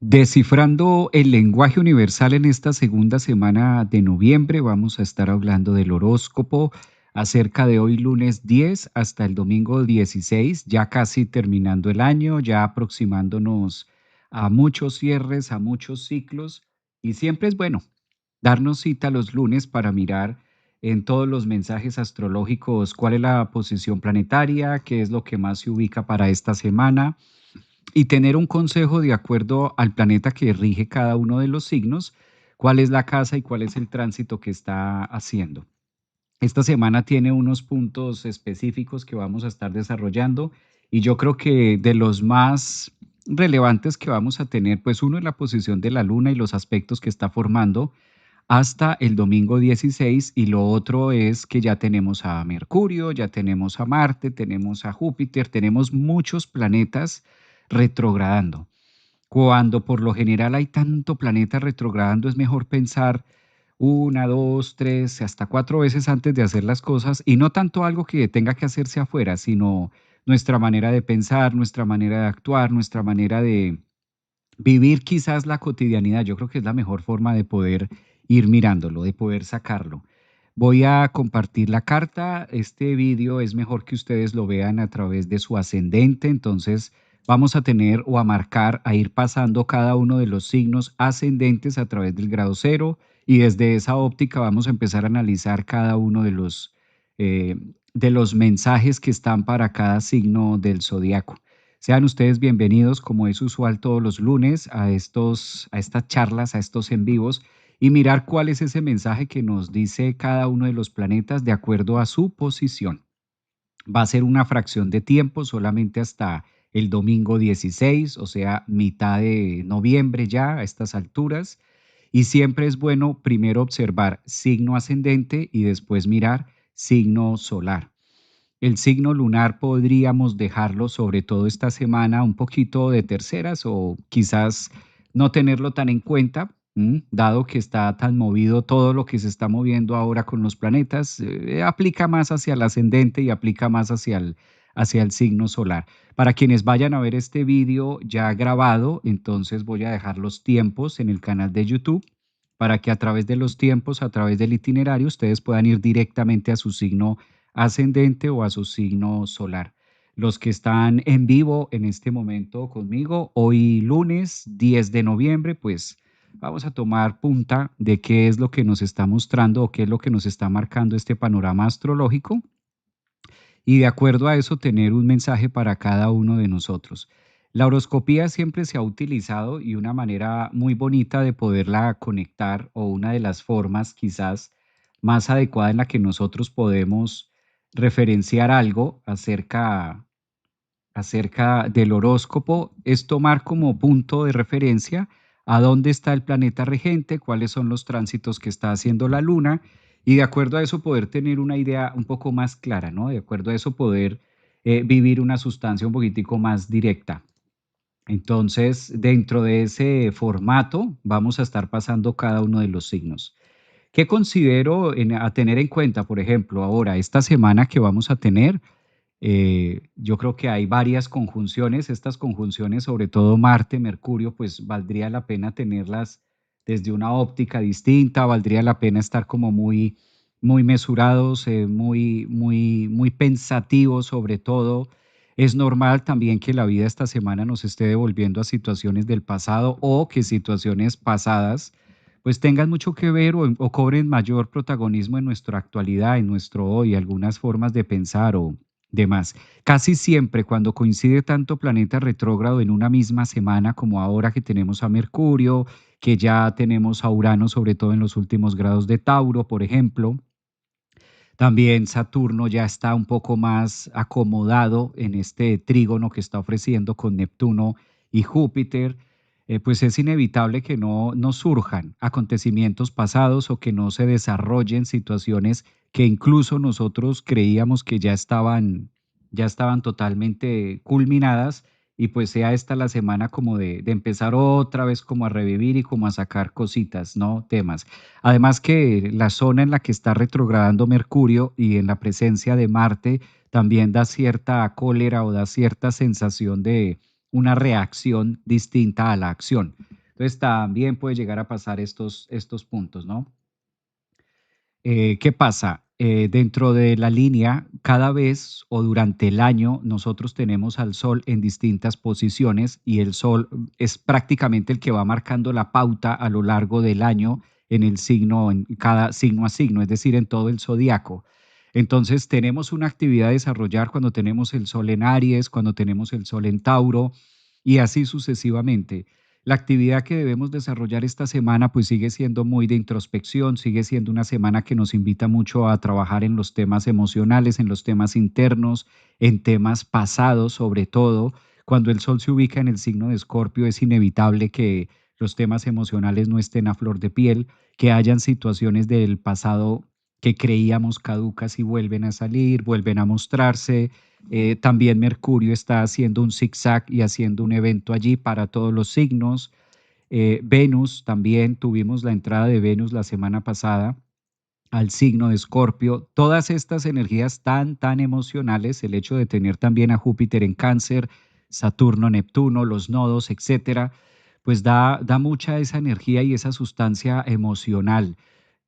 Descifrando el lenguaje universal en esta segunda semana de noviembre, vamos a estar hablando del horóscopo acerca de hoy lunes 10 hasta el domingo 16, ya casi terminando el año, ya aproximándonos a muchos cierres, a muchos ciclos, y siempre es bueno darnos cita los lunes para mirar en todos los mensajes astrológicos cuál es la posición planetaria, qué es lo que más se ubica para esta semana y tener un consejo de acuerdo al planeta que rige cada uno de los signos, cuál es la casa y cuál es el tránsito que está haciendo. Esta semana tiene unos puntos específicos que vamos a estar desarrollando y yo creo que de los más relevantes que vamos a tener, pues uno es la posición de la luna y los aspectos que está formando hasta el domingo 16 y lo otro es que ya tenemos a Mercurio, ya tenemos a Marte, tenemos a Júpiter, tenemos muchos planetas retrogradando. Cuando por lo general hay tanto planeta retrogradando, es mejor pensar una, dos, tres, hasta cuatro veces antes de hacer las cosas y no tanto algo que tenga que hacerse afuera, sino nuestra manera de pensar, nuestra manera de actuar, nuestra manera de vivir quizás la cotidianidad. Yo creo que es la mejor forma de poder ir mirándolo, de poder sacarlo. Voy a compartir la carta. Este vídeo es mejor que ustedes lo vean a través de su ascendente. Entonces vamos a tener o a marcar, a ir pasando cada uno de los signos ascendentes a través del grado cero y desde esa óptica vamos a empezar a analizar cada uno eh, de los mensajes que están para cada signo del zodiaco. Sean ustedes bienvenidos, como es usual todos los lunes, a estas charlas, a estos en vivos, y mirar cuál es ese mensaje que nos dice cada uno de los planetas de acuerdo a su posición. Va a ser una fracción de tiempo solamente hasta el domingo 16, o sea, mitad de noviembre ya a estas alturas. Y siempre es bueno primero observar signo ascendente y después mirar signo solar. El signo lunar podríamos dejarlo, sobre todo esta semana, un poquito de terceras o quizás no tenerlo tan en cuenta, dado que está tan movido todo lo que se está moviendo ahora con los planetas, aplica más hacia el ascendente y aplica más hacia el signo solar. Para quienes vayan a ver este vídeo ya grabado, entonces voy a dejar los tiempos en el canal de YouTube para que a través de los tiempos, a través del itinerario, ustedes puedan ir directamente a su signo ascendente o a su signo solar. Los que están en vivo en este momento conmigo, hoy lunes 10 de noviembre, pues vamos a tomar punta de qué es lo que nos está mostrando o qué es lo que nos está marcando este panorama astrológico y de acuerdo a eso tener un mensaje para cada uno de nosotros. La horoscopía siempre se ha utilizado y una manera muy bonita de poderla conectar o una de las formas quizás más adecuada en la que nosotros podemos referenciar algo acerca del horóscopo es tomar como punto de referencia a dónde está el planeta regente, cuáles son los tránsitos que está haciendo la luna y de acuerdo a eso poder tener una idea un poco más clara, ¿no? De acuerdo a eso poder vivir una sustancia un poquitico más directa. Entonces, dentro de ese formato vamos a estar pasando cada uno de los signos. ¿Qué considero a tener en cuenta, por ejemplo, ahora, esta semana que vamos a tener? Yo creo que hay varias conjunciones, estas conjunciones, sobre todo Marte, Mercurio, pues valdría la pena tenerlas desde una óptica distinta, valdría la pena estar como muy mesurados, muy pensativos sobre todo. Es normal también que la vida esta semana nos esté devolviendo a situaciones del pasado o que situaciones pasadas pues tengan mucho que ver o cobren mayor protagonismo en nuestra actualidad, en nuestro hoy, algunas formas de pensar o demás. Casi siempre cuando coincide tanto planeta retrógrado en una misma semana como ahora que tenemos a Mercurio, que ya tenemos a Urano, sobre todo en los últimos grados de Tauro, por ejemplo. También Saturno ya está un poco más acomodado en este trígono que está ofreciendo con Neptuno y Júpiter. Pues es inevitable que no surjan acontecimientos pasados o que no se desarrollen situaciones que incluso nosotros creíamos que ya estaban totalmente culminadas y pues sea esta la semana como de empezar otra vez como a revivir y como a sacar cositas, ¿no? Temas. Además que la zona en la que está retrogradando Mercurio y en la presencia de Marte también da cierta cólera o da cierta sensación una reacción distinta a la acción. Entonces también puede llegar a pasar estos puntos, ¿no? ¿Qué pasa? Dentro de la línea, cada vez o durante el año, nosotros tenemos al Sol en distintas posiciones y el Sol es prácticamente el que va marcando la pauta a lo largo del año en el signo, en cada signo a signo, es decir, en todo el zodiaco. Entonces, tenemos una actividad a desarrollar cuando tenemos el Sol en Aries, cuando tenemos el Sol en Tauro y así sucesivamente. La actividad que debemos desarrollar esta semana pues sigue siendo muy de introspección, sigue siendo una semana que nos invita mucho a trabajar en los temas emocionales, en los temas internos, en temas pasados sobre todo. Cuando el sol se ubica en el signo de Escorpio es inevitable que los temas emocionales no estén a flor de piel, que hayan situaciones del pasado que creíamos caducas y vuelven a salir, vuelven a mostrarse. También Mercurio está haciendo un zigzag y haciendo un evento allí para todos los signos. Venus también, tuvimos la entrada de Venus la semana pasada al signo de Escorpio. Todas estas energías tan emocionales, el hecho de tener también a Júpiter en Cáncer, Saturno, Neptuno, los nodos, etcétera, pues da mucha esa energía y esa sustancia emocional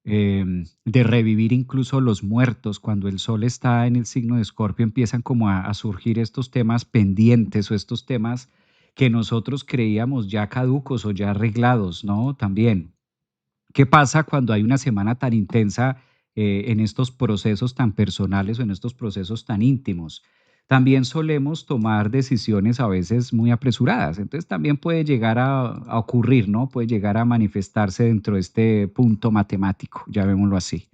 de revivir incluso los muertos. Cuando el sol está en el signo de Escorpio empiezan como a surgir estos temas pendientes o estos temas que nosotros creíamos ya caducos o ya arreglados, ¿no? También. ¿Qué pasa cuando hay una semana tan intensa en estos procesos tan personales o en estos procesos tan íntimos? También solemos tomar decisiones a veces muy apresuradas. Entonces también puede llegar a ocurrir, ¿no? Puede llegar a manifestarse dentro de este punto matemático, llamémoslo así.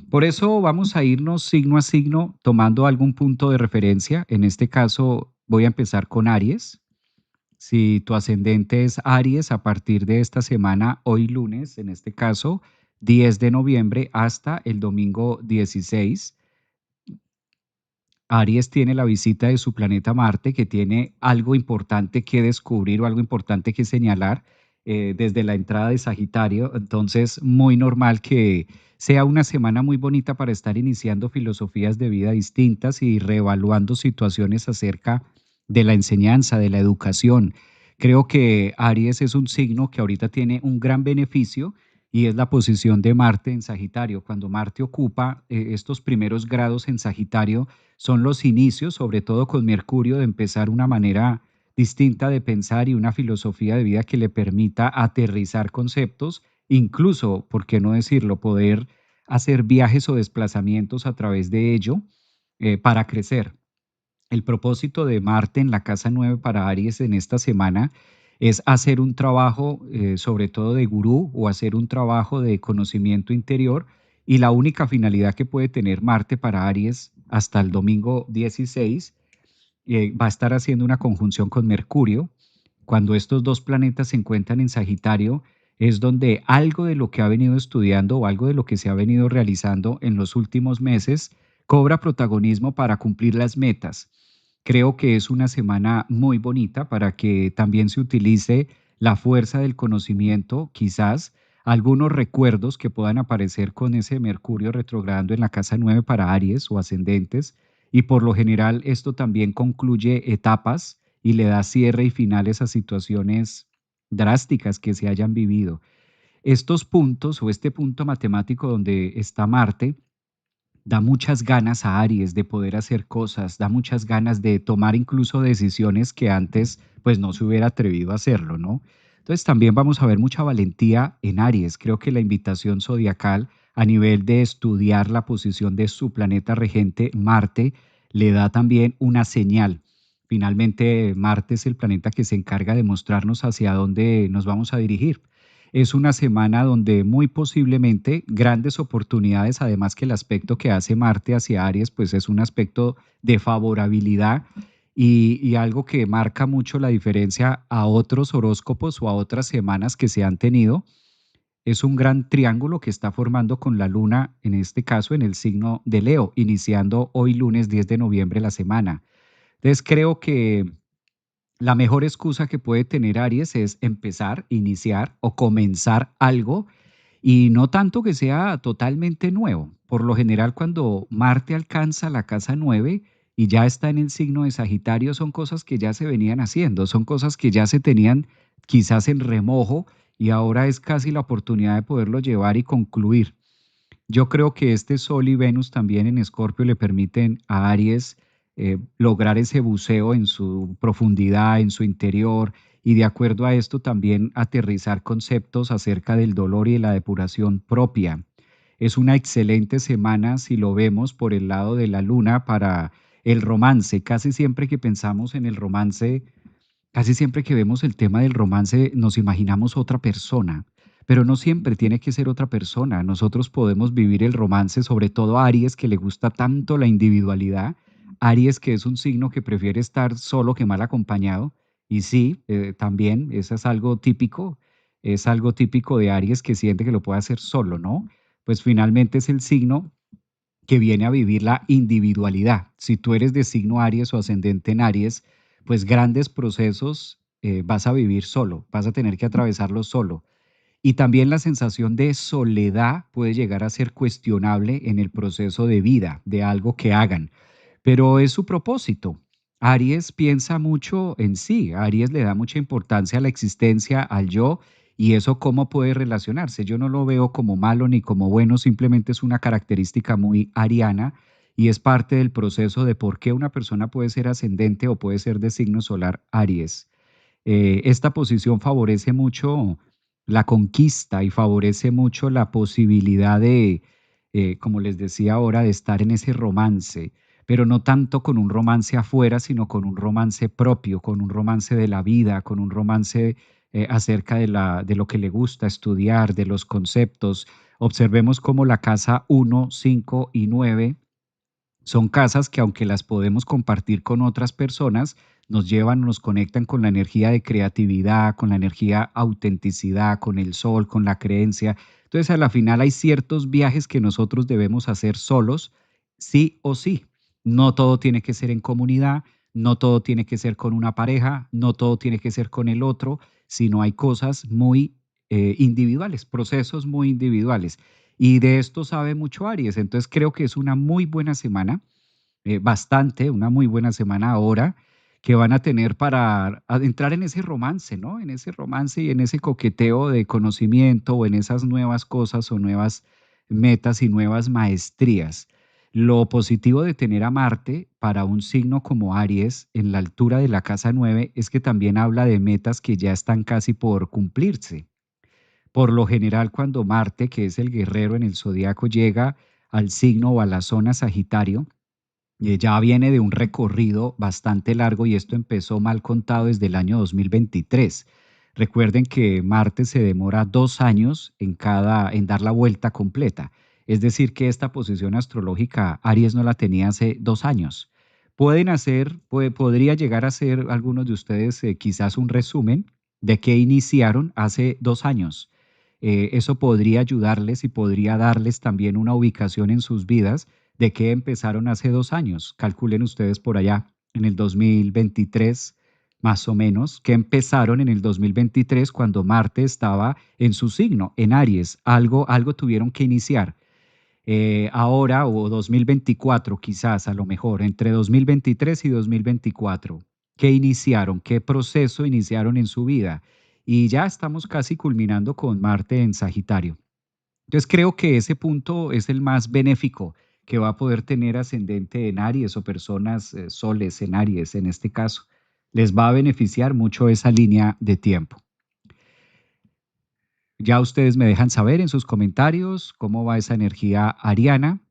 Por eso vamos a irnos signo a signo tomando algún punto de referencia. En este caso voy a empezar con Aries. Si tu ascendente es Aries, a partir de esta semana, hoy lunes, en este caso, 10 de noviembre hasta el domingo 16, Aries tiene la visita de su planeta Marte, que tiene algo importante que descubrir o algo importante que señalar desde la entrada de Sagitario. Entonces, muy normal que sea una semana muy bonita para estar iniciando filosofías de vida distintas y reevaluando situaciones acerca de la enseñanza, de la educación. Creo que Aries es un signo que ahorita tiene un gran beneficio y es la posición de Marte en Sagitario. Cuando Marte ocupa estos primeros grados en Sagitario, son los inicios, sobre todo con Mercurio, de empezar una manera distinta de pensar y una filosofía de vida que le permita aterrizar conceptos, incluso, por qué no decirlo, poder hacer viajes o desplazamientos a través de ello para crecer. El propósito de Marte en la casa 9 para Aries en esta semana es hacer un trabajo, sobre todo de gurú, o hacer un trabajo de conocimiento interior. Y la única finalidad que puede tener Marte para Aries hasta el domingo 16 va a estar haciendo una conjunción con Mercurio. Cuando estos dos planetas se encuentran en Sagitario, es donde algo de lo que ha venido estudiando o algo de lo que se ha venido realizando en los últimos meses cobra protagonismo para cumplir las metas. Creo que es una semana muy bonita para que también se utilice la fuerza del conocimiento, quizás algunos recuerdos que puedan aparecer con ese Mercurio retrogradando en la casa 9 para Aries o ascendentes, y por lo general esto también concluye etapas y le da cierre y finales a situaciones drásticas que se hayan vivido. Estos puntos o este punto matemático donde está Marte da muchas ganas a Aries de poder hacer cosas, da muchas ganas de tomar incluso decisiones que antes pues no se hubiera atrevido a hacerlo, ¿no? Entonces también vamos a ver mucha valentía en Aries. Creo que la invitación zodiacal a nivel de estudiar la posición de su planeta regente Marte le da también una señal. Finalmente Marte es el planeta que se encarga de mostrarnos hacia dónde nos vamos a dirigir. Es una semana donde muy posiblemente grandes oportunidades, además que el aspecto que hace Marte hacia Aries, pues es un aspecto de favorabilidad y algo que marca mucho la diferencia a otros horóscopos o a otras semanas que se han tenido. Es un gran triángulo que está formando con la luna, en este caso en el signo de Leo, iniciando hoy lunes 10 de noviembre la semana. Entonces creo que la mejor excusa que puede tener Aries es empezar, iniciar o comenzar algo y no tanto que sea totalmente nuevo. Por lo general, cuando Marte alcanza la casa 9 y ya está en el signo de Sagitario, son cosas que ya se venían haciendo, son cosas que ya se tenían quizás en remojo y ahora es casi la oportunidad de poderlo llevar y concluir. Yo creo que este Sol y Venus también en Escorpio le permiten a Aries lograr ese buceo en su profundidad, en su interior, y de acuerdo a esto también aterrizar conceptos acerca del dolor y de la depuración propia. Es una excelente semana si lo vemos por el lado de la luna para el romance. Casi siempre que pensamos en el romance, casi siempre que vemos el tema del romance, nos imaginamos otra persona, pero no siempre tiene que ser otra persona. Nosotros podemos vivir el romance, sobre todo a Aries, que le gusta tanto la individualidad. Aries, que es un signo que prefiere estar solo que mal acompañado. Y sí, también, eso es algo típico de Aries que siente que lo puede hacer solo, ¿no? Pues finalmente es el signo que viene a vivir la individualidad. Si tú eres de signo Aries o ascendente en Aries, pues grandes procesos vas a vivir solo, vas a tener que atravesarlos solo. Y también la sensación de soledad puede llegar a ser cuestionable en el proceso de vida, de algo que hagan, pero es su propósito. Aries piensa mucho en sí, Aries le da mucha importancia a la existencia, al yo, y eso cómo puede relacionarse. Yo no lo veo como malo ni como bueno, simplemente es una característica muy ariana y es parte del proceso de por qué una persona puede ser ascendente o puede ser de signo solar Aries. Esta posición favorece mucho la conquista y favorece mucho la posibilidad de, como les decía ahora, de estar en ese romance, pero no tanto con un romance afuera, sino con un romance propio, con un romance de la vida, con un romance acerca de lo que le gusta estudiar, de los conceptos. Observemos cómo la casa 1, 5 y 9 son casas que aunque las podemos compartir con otras personas, nos llevan, nos conectan con la energía de creatividad, con la energía autenticidad, con el sol, con la creencia. Entonces, a la final hay ciertos viajes que nosotros debemos hacer solos, sí o sí. No todo tiene que ser en comunidad, no todo tiene que ser con una pareja, no todo tiene que ser con el otro, sino hay cosas muy individuales, procesos muy individuales. Y de esto sabe mucho Aries. Entonces creo que es una muy buena semana, una muy buena semana ahora que van a tener para entrar en ese romance, ¿no? En ese romance y en ese coqueteo de conocimiento o en esas nuevas cosas o nuevas metas y nuevas maestrías. Lo positivo de tener a Marte para un signo como Aries en la altura de la casa 9 es que también habla de metas que ya están casi por cumplirse. Por lo general, cuando Marte, que es el guerrero en el zodiaco, llega al signo o a la zona Sagitario, ya viene de un recorrido bastante largo y esto empezó mal contado desde el año 2023. Recuerden que Marte se demora 2 años en dar la vuelta completa. Es decir, que esta posición astrológica Aries no la tenía hace 2 años. Podría llegar a ser algunos de ustedes quizás un resumen de qué iniciaron hace 2 años. Eso podría ayudarles y podría darles también una ubicación en sus vidas de qué empezaron hace 2 años. Calculen ustedes por allá en el 2023, más o menos, que empezaron en el 2023 cuando Marte estaba en su signo, en Aries. Algo tuvieron que iniciar. Ahora o 2024 quizás, a lo mejor, entre 2023 y 2024. ¿Qué iniciaron? ¿Qué proceso iniciaron en su vida? Y ya estamos casi culminando con Marte en Sagitario. Entonces creo que ese punto es el más benéfico que va a poder tener ascendente en Aries o personas soles en Aries en este caso. Les va a beneficiar mucho esa línea de tiempo. Ya ustedes me dejan saber en sus comentarios cómo va esa energía ariana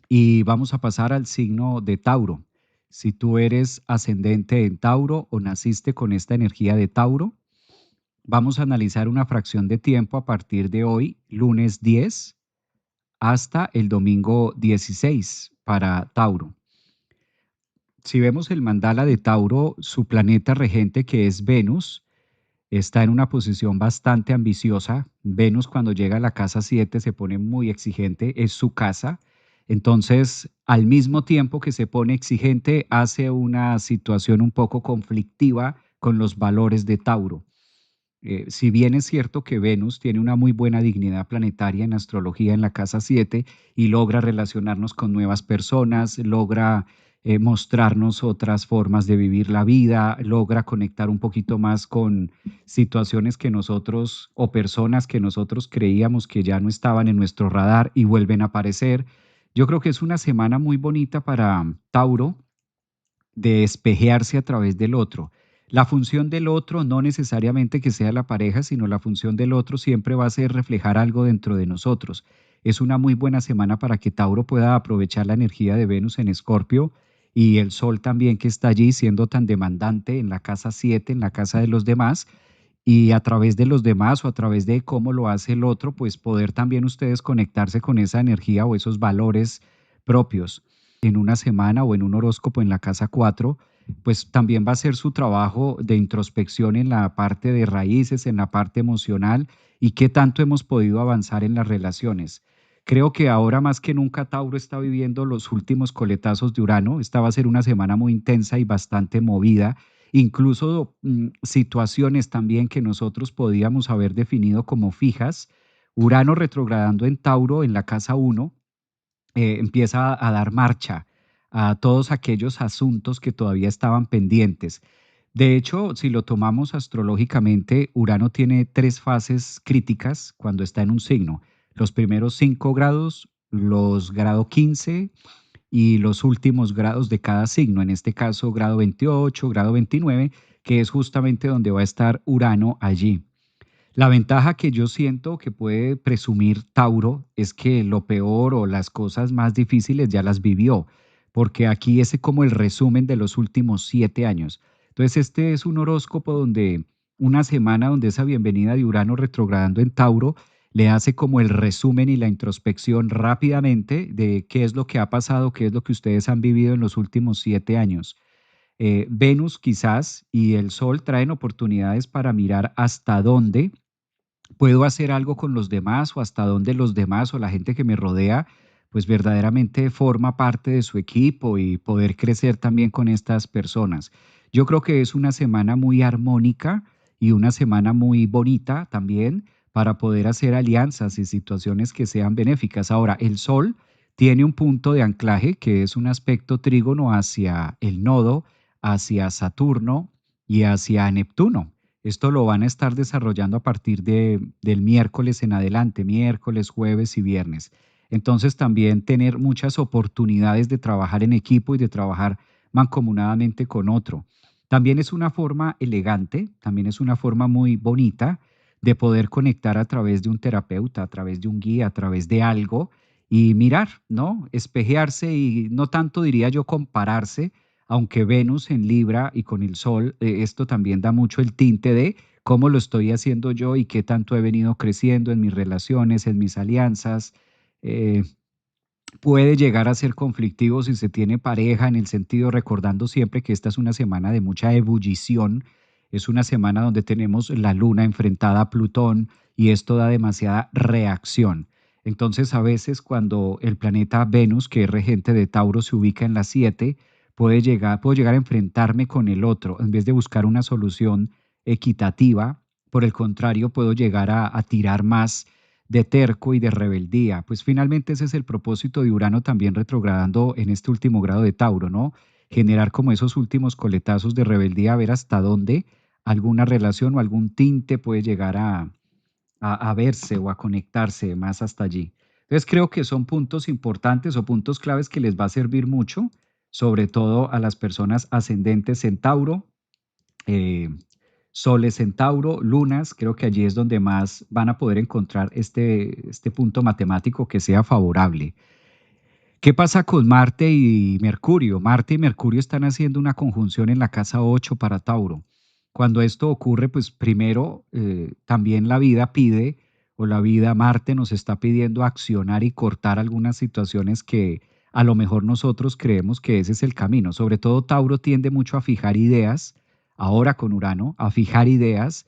y vamos a pasar al signo de Tauro. Si tú eres ascendente en Tauro o naciste con esta energía de Tauro, vamos a analizar una fracción de tiempo a partir de hoy, lunes 10 hasta el domingo 16 para Tauro. Si vemos el mandala de Tauro, su planeta regente, que es Venus, está en una posición bastante ambiciosa. Venus cuando llega a la casa 7 se pone muy exigente, es su casa. Entonces, al mismo tiempo que se pone exigente, hace una situación un poco conflictiva con los valores de Tauro. Si bien es cierto que Venus tiene una muy buena dignidad planetaria en astrología en la casa 7 y logra relacionarnos con nuevas personas, logra mostrarnos otras formas de vivir la vida, logra conectar un poquito más con situaciones que nosotros o personas que nosotros creíamos que ya no estaban en nuestro radar y vuelven a aparecer. Yo creo que es una semana muy bonita para Tauro de espejearse a través del otro. La función del otro no necesariamente que sea la pareja, sino la función del otro siempre va a ser reflejar algo dentro de nosotros. Es una muy buena semana para que Tauro pueda aprovechar la energía de Venus en Escorpio y el Sol también que está allí siendo tan demandante en la casa 7, en la casa de los demás, y a través de los demás o a través de cómo lo hace el otro, pues poder también ustedes conectarse con esa energía o esos valores propios en una semana o en un horóscopo en la casa 4, pues también va a ser su trabajo de introspección en la parte de raíces, en la parte emocional y qué tanto hemos podido avanzar en las relaciones. Creo que ahora más que nunca Tauro está viviendo los últimos coletazos de Urano. Esta va a ser una semana muy intensa y bastante movida, incluso situaciones también que nosotros podíamos haber definido como fijas. Urano retrogradando en Tauro en la casa 1 empieza a dar marcha a todos aquellos asuntos que todavía estaban pendientes. De hecho, si lo tomamos astrológicamente, Urano tiene tres fases críticas cuando está en un signo. Los primeros 5 grados, los grado 15 y los últimos grados de cada signo, en este caso grado 28, grado 29, que es justamente donde va a estar Urano allí. La ventaja que yo siento que puede presumir Tauro es que lo peor o las cosas más difíciles ya las vivió, porque aquí es como el resumen de los últimos 7 años. Entonces, este es un horóscopo donde una semana donde esa bienvenida de Urano retrogradando en Tauro le hace como el resumen y la introspección rápidamente de qué es lo que ha pasado, qué es lo que ustedes han vivido en los últimos 7 años. Venus quizás y el Sol traen oportunidades para mirar hasta dónde puedo hacer algo con los demás o hasta dónde los demás o la gente que me rodea, pues verdaderamente forma parte de su equipo y poder crecer también con estas personas. Yo creo que es una semana muy armónica y una semana muy bonita también para poder hacer alianzas y situaciones que sean benéficas. Ahora, el Sol tiene un punto de anclaje que es un aspecto trígono hacia el nodo, hacia Saturno y hacia Neptuno. Esto lo van a estar desarrollando a partir del miércoles en adelante, miércoles, jueves y viernes. Entonces también tener muchas oportunidades de trabajar en equipo y de trabajar mancomunadamente con otro. También es una forma elegante, también es una forma muy bonita de poder conectar a través de un terapeuta, a través de un guía, a través de algo y mirar, ¿no? Espejearse y no tanto diría yo compararse, aunque Venus en Libra y con el Sol, esto también da mucho el tinte de cómo lo estoy haciendo yo y qué tanto he venido creciendo en mis relaciones, en mis alianzas. Eh, Puede llegar a ser conflictivo si se tiene pareja, en el sentido recordando siempre que esta es una semana de mucha ebullición, es una semana donde tenemos la luna enfrentada a Plutón y esto da demasiada reacción. Entonces, a veces cuando el planeta Venus, que es regente de Tauro, se ubica en la 7, puedo llegar a enfrentarme con el otro en vez de buscar una solución equitativa. Por el contrario, puedo llegar a tirar más de terco y de rebeldía. Pues finalmente ese es el propósito de Urano también retrogradando en este último grado de Tauro, ¿no? Generar como esos últimos coletazos de rebeldía, a ver hasta dónde alguna relación o algún tinte puede llegar a verse o a conectarse más hasta allí. Entonces creo que son puntos importantes o puntos claves que les va a servir mucho, sobre todo a las personas ascendentes en Tauro, eh, soles en Tauro, lunas, creo que allí es donde más van a poder encontrar este punto matemático que sea favorable. ¿Qué pasa con Marte y Mercurio? Marte y Mercurio están haciendo una conjunción en la casa 8 para Tauro. Cuando esto ocurre, pues primero también la vida pide, o la vida Marte nos está pidiendo accionar y cortar algunas situaciones que a lo mejor nosotros creemos que ese es el camino. Sobre todo Tauro tiende mucho a fijar ideas, ahora con Urano, a fijar ideas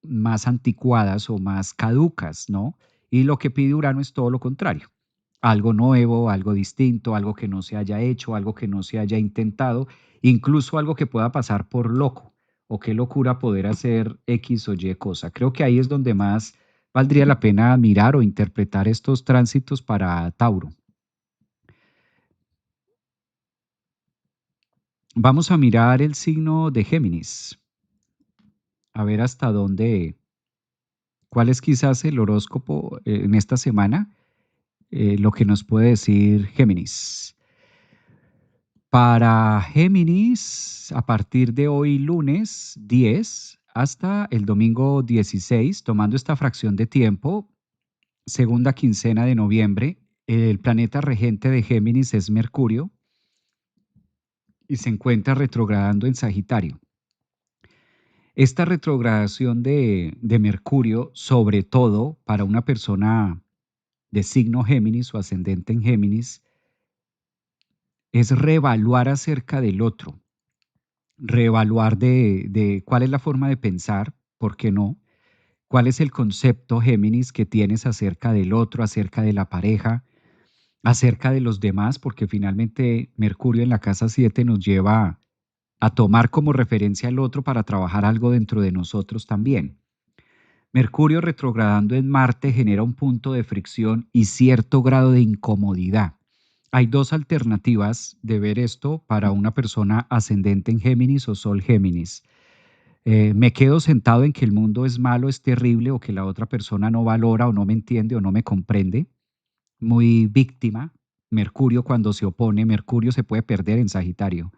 más anticuadas o más caducas, ¿no? Y lo que pide Urano es todo lo contrario, algo nuevo, algo distinto, algo que no se haya hecho, algo que no se haya intentado, incluso algo que pueda pasar por loco o qué locura poder hacer X o Y cosa. Creo que ahí es donde más valdría la pena mirar o interpretar estos tránsitos para Tauro. Vamos a mirar el signo de Géminis, a ver hasta dónde, cuál es quizás el horóscopo en esta semana, lo que nos puede decir Géminis. Para Géminis, a partir de hoy lunes 10 hasta el domingo 16, tomando esta fracción de tiempo, segunda quincena de noviembre, el planeta regente de Géminis es Mercurio y se encuentra retrogradando en Sagitario. Esta retrogradación de Mercurio, sobre todo para una persona de signo Géminis o ascendente en Géminis, es reevaluar acerca del otro, reevaluar de cuál es la forma de pensar, ¿por qué no? ¿Cuál es el concepto Géminis que tienes acerca del otro, acerca de la pareja, acerca de los demás? Porque finalmente Mercurio en la casa 7 nos lleva a tomar como referencia al otro para trabajar algo dentro de nosotros también. Mercurio retrogradando en Marte genera un punto de fricción y cierto grado de incomodidad. Hay dos alternativas de ver esto para una persona ascendente en Géminis o Sol Géminis. Me quedo sentado en que el mundo es malo, es terrible o que la otra persona no valora o no me entiende o no me comprende. Muy víctima. Mercurio cuando se opone, Mercurio se puede perder en Sagitario.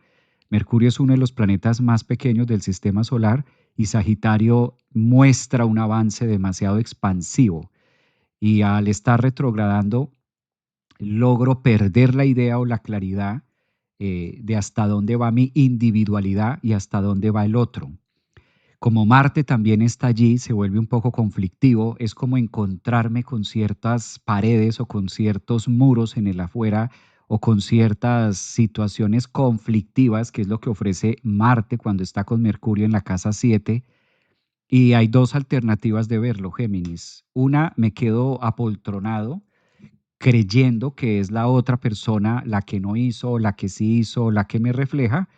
Mercurio es uno de los planetas más pequeños del sistema solar y Sagitario muestra un avance demasiado expansivo. Y al estar retrogradando, logro perder la idea o la claridad de hasta dónde va mi individualidad y hasta dónde va el otro. Como Marte también está allí, se vuelve un poco conflictivo, es como encontrarme con ciertas paredes o con ciertos muros en el afuera o con ciertas situaciones conflictivas, que es lo que ofrece Marte cuando está con Mercurio en la casa 7. Y hay dos alternativas de verlo, Géminis. Una, me quedo apoltronado creyendo que es la otra persona la que no hizo, la que sí hizo, la que me refleja,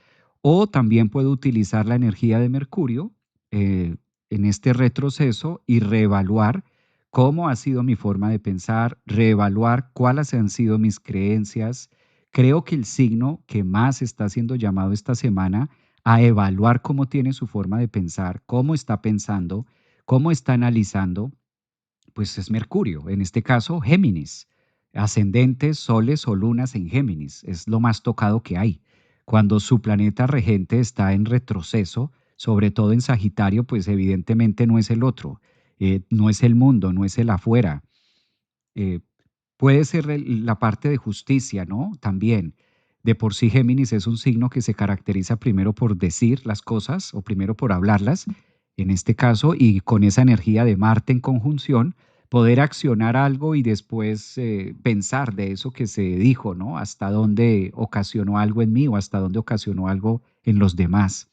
o también puedo utilizar la energía de Mercurio eh, en este retroceso y reevaluar cómo ha sido mi forma de pensar, reevaluar cuáles han sido mis creencias. Creo que el signo que más está siendo llamado esta semana a evaluar cómo tiene su forma de pensar, cómo está pensando, cómo está analizando, pues es Mercurio, en este caso Géminis, ascendentes, soles o lunas en Géminis, es lo más tocado que hay. Cuando su planeta regente está en retroceso, sobre todo en Sagitario, pues evidentemente no es el otro, no es el mundo, no es el afuera. Eh, Puede ser la parte de justicia, ¿no? También. De por sí Géminis es un signo que se caracteriza primero por decir las cosas o primero por hablarlas, en este caso, y con esa energía de Marte en conjunción, poder accionar algo y después pensar de eso que se dijo, ¿no? Hasta dónde ocasionó algo en mí o hasta dónde ocasionó algo en los demás.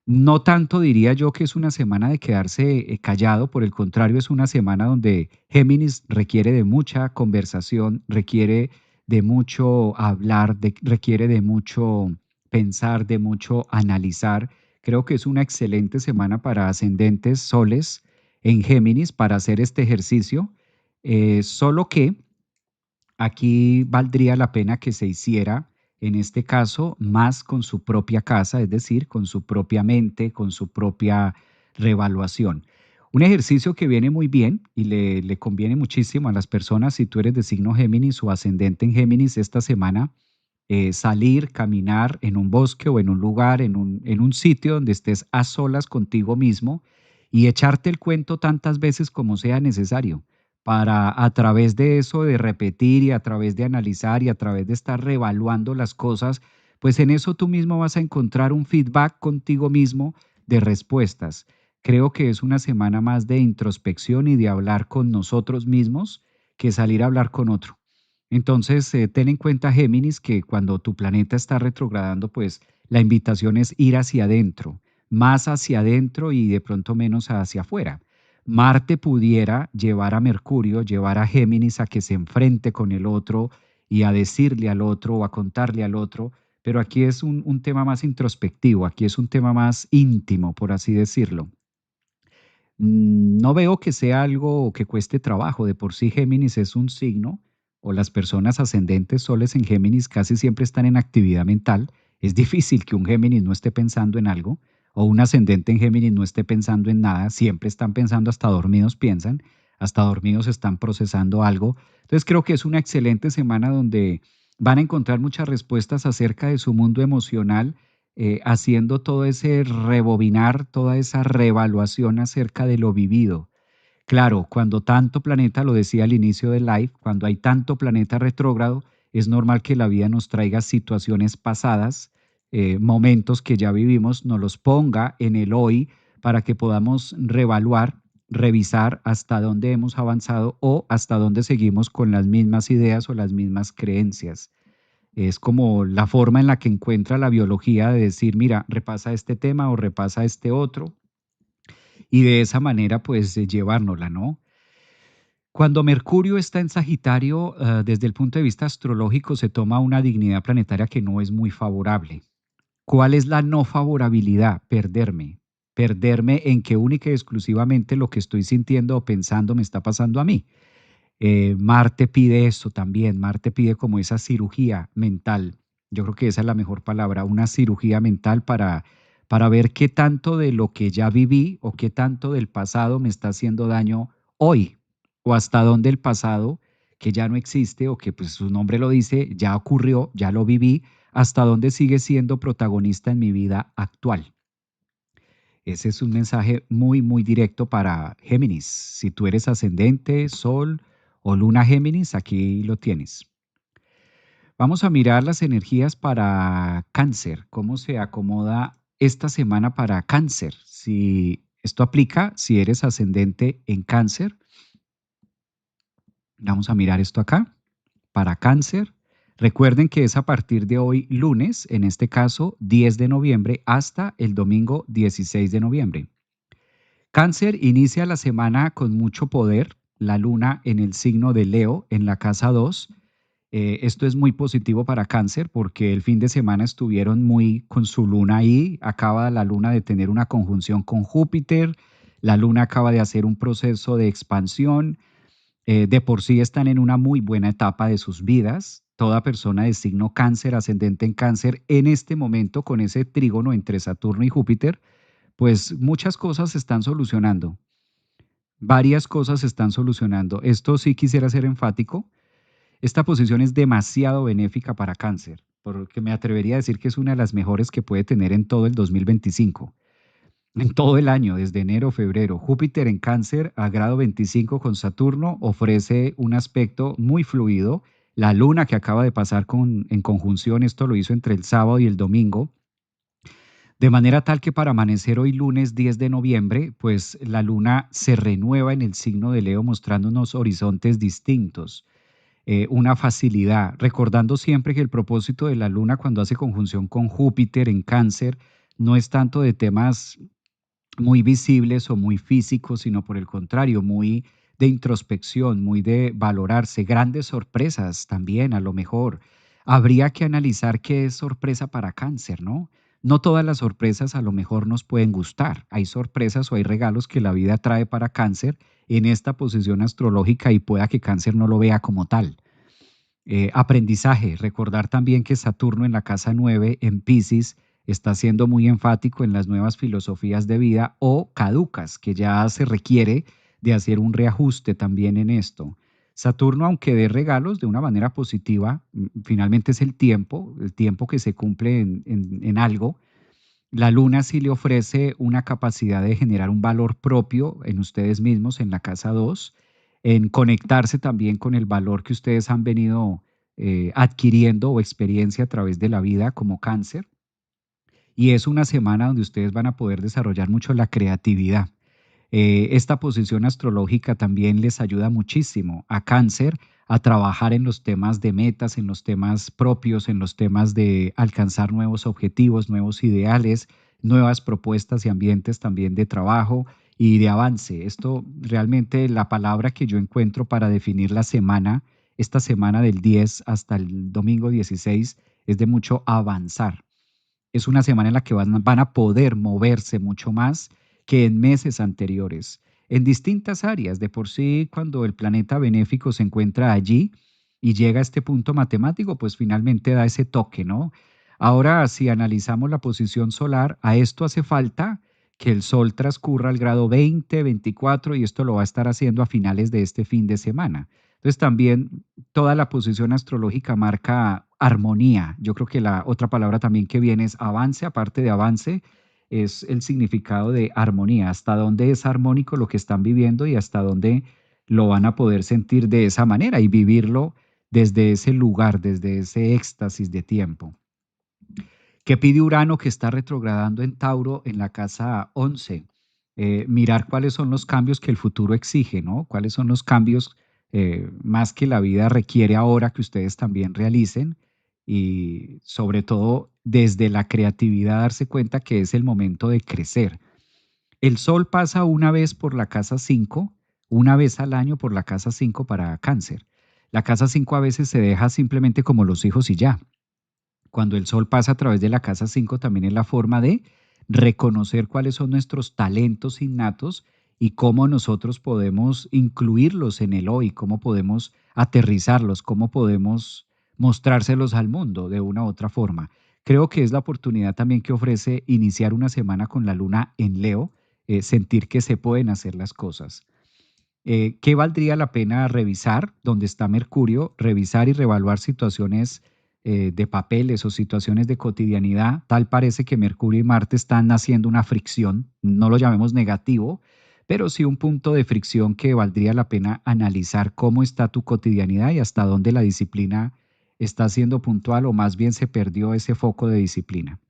No tanto diría yo que es una semana de quedarse callado, por el contrario, es una semana donde Géminis requiere de mucha conversación, requiere de mucho hablar, requiere de mucho pensar, de mucho analizar. Creo que es una excelente semana para ascendentes soles en Géminis para hacer este ejercicio, solo que aquí valdría la pena que se hiciera, en este caso, más con su propia casa, es decir, con su propia mente, con su propia revaluación. Un ejercicio que viene muy bien y le conviene muchísimo a las personas, si tú eres de signo Géminis o ascendente en Géminis esta semana, salir, caminar en un bosque o en un lugar, en un sitio donde estés a solas contigo mismo y echarte el cuento tantas veces como sea necesario para a través de eso, de repetir y a través de analizar y a través de estar reevaluando las cosas, pues en eso tú mismo vas a encontrar un feedback contigo mismo de respuestas. Creo que es una semana más de introspección y de hablar con nosotros mismos que salir a hablar con otro. Entonces, ten en cuenta, Géminis, que cuando tu planeta está retrogradando, pues la invitación es ir hacia adentro, más hacia adentro y de pronto menos hacia afuera. Marte pudiera llevar a Mercurio, llevar a Géminis a que se enfrente con el otro y a decirle al otro o a contarle al otro, pero aquí es un tema más introspectivo, aquí es un tema más íntimo, por así decirlo. No veo que sea algo que cueste trabajo. De por sí Géminis es un signo, o las personas ascendentes soles en Géminis casi siempre están en actividad mental. Es difícil que un Géminis no esté pensando en algo o un ascendente en Géminis no esté pensando en nada, siempre están pensando, hasta dormidos piensan, hasta dormidos están procesando algo. Entonces creo que es una excelente semana donde van a encontrar muchas respuestas acerca de su mundo emocional, haciendo todo ese rebobinar, toda esa reevaluación acerca de lo vivido. Claro, cuando tanto planeta, lo decía al inicio del live, cuando hay tanto planeta retrógrado, es normal que la vida nos traiga situaciones pasadas, momentos que ya vivimos, nos los ponga en el hoy para que podamos reevaluar, revisar hasta dónde hemos avanzado o hasta dónde seguimos con las mismas ideas o las mismas creencias. Es como la forma en la que encuentra la biología de decir, mira, repasa este tema o repasa este otro, y de esa manera pues llevárnosla, ¿no? Cuando Mercurio está en Sagitario, desde el punto de vista astrológico, se toma una dignidad planetaria que no es muy favorable. ¿Cuál es la no favorabilidad? Perderme. Perderme en que única y exclusivamente lo que estoy sintiendo o pensando me está pasando a mí. Marte pide eso también. Marte pide como esa cirugía mental. Yo creo que esa es la mejor palabra, una cirugía mental para ver qué tanto de lo que ya viví o qué tanto del pasado me está haciendo daño hoy, o hasta dónde el pasado, que ya no existe o que pues su nombre lo dice, ya ocurrió, ya lo viví, hasta dónde sigue siendo protagonista en mi vida actual. Ese es un mensaje muy, muy directo para Géminis. Si tú eres ascendente, Sol o Luna Géminis, aquí lo tienes. Vamos a mirar las energías para Cáncer, cómo se acomoda esta semana para Cáncer. Si esto aplica, si eres ascendente en Cáncer, vamos a mirar esto acá. Para Cáncer, recuerden que es a partir de hoy lunes, en este caso 10 de noviembre, hasta el domingo 16 de noviembre. Cáncer inicia la semana con mucho poder, la luna en el signo de Leo, en la casa 2. Esto es muy positivo para Cáncer porque el fin de semana estuvieron muy con su luna ahí. Acaba la luna de tener una conjunción con Júpiter. La luna acaba de hacer un proceso de expansión. De por sí están en una muy buena etapa de sus vidas. Toda persona de signo Cáncer, ascendente en Cáncer, en este momento con ese trígono entre Saturno y Júpiter, pues muchas cosas se están solucionando. Varias cosas se están solucionando. Esto sí quisiera ser enfático. Esta posición es demasiado benéfica para Cáncer, porque me atrevería a decir que es una de las mejores que puede tener en todo el 2025, en todo el año, desde enero, febrero. Júpiter en Cáncer a grado 25 con Saturno ofrece un aspecto muy fluido. La luna que acaba de pasar en conjunción, esto lo hizo entre el sábado y el domingo, de manera tal que para amanecer hoy lunes 10 de noviembre, pues la luna se renueva en el signo de Leo mostrando unos horizontes distintos, una facilidad, recordando siempre que el propósito de la luna cuando hace conjunción con Júpiter en Cáncer no es tanto de temas muy visibles o muy físicos, sino por el contrario, muy de introspección, muy de valorarse, grandes sorpresas también a lo mejor. Habría que analizar qué es sorpresa para Cáncer, ¿no? No todas las sorpresas a lo mejor nos pueden gustar. Hay sorpresas o hay regalos que la vida trae para Cáncer en esta posición astrológica y pueda que Cáncer no lo vea como tal. Aprendizaje, recordar también que Saturno en la casa 9 en Pisces está siendo muy enfático en las nuevas filosofías de vida o caducas, que ya se requiere de hacer un reajuste también en esto. Saturno, aunque dé regalos de una manera positiva, finalmente es el tiempo que se cumple en algo. La luna sí le ofrece una capacidad de generar un valor propio en ustedes mismos en la casa 2, en conectarse también con el valor que ustedes han venido adquiriendo o experiencia a través de la vida como Cáncer. Y es una semana donde ustedes van a poder desarrollar mucho la creatividad. Esta posición astrológica también les ayuda muchísimo a Cáncer a trabajar en los temas de metas, en los temas propios, en los temas de alcanzar nuevos objetivos, nuevos ideales, nuevas propuestas y ambientes también de trabajo y de avance. Esto realmente la palabra que yo encuentro para definir la semana, esta semana del 10 hasta el domingo 16, es de mucho avanzar. Es una semana en la que van a poder moverse mucho más que en meses anteriores, en distintas áreas. De por sí, cuando el planeta benéfico se encuentra allí y llega a este punto matemático, pues finalmente da ese toque, ¿no? Ahora, si analizamos la posición solar, a esto hace falta que el Sol transcurra al grado 20, 24 y esto lo va a estar haciendo a finales de este fin de semana. Entonces también toda la posición astrológica marca armonía. Yo creo que la otra palabra también que viene es avance, aparte de avance, es el significado de armonía, hasta dónde es armónico lo que están viviendo y hasta dónde lo van a poder sentir de esa manera y vivirlo desde ese lugar, desde ese éxtasis de tiempo. ¿Qué pide Urano que está retrogradando en Tauro en la casa 11? Mirar cuáles son los cambios que el futuro exige, ¿no? Cuáles son los cambios más que la vida requiere ahora que ustedes también realicen y sobre todo desde la creatividad darse cuenta que es el momento de crecer. El Sol pasa una vez por la casa 5, una vez al año por la casa 5 para Cáncer. La casa 5 a veces se deja simplemente como los hijos y ya. Cuando el Sol pasa a través de la casa 5 también es la forma de reconocer cuáles son nuestros talentos innatos y cómo nosotros podemos incluirlos en el hoy, cómo podemos aterrizarlos, cómo podemos mostrárselos al mundo de una u otra forma. Creo que es la oportunidad también que ofrece iniciar una semana con la luna en Leo, sentir que se pueden hacer las cosas. ¿Qué valdría la pena revisar? Donde está Mercurio, revisar y reevaluar situaciones de papeles o situaciones de cotidianidad. Tal parece que Mercurio y Marte están haciendo una fricción, no lo llamemos negativo, pero sí un punto de fricción que valdría la pena analizar cómo está tu cotidianidad y hasta dónde la disciplina está siendo puntual o más bien se perdió ese foco de disciplina.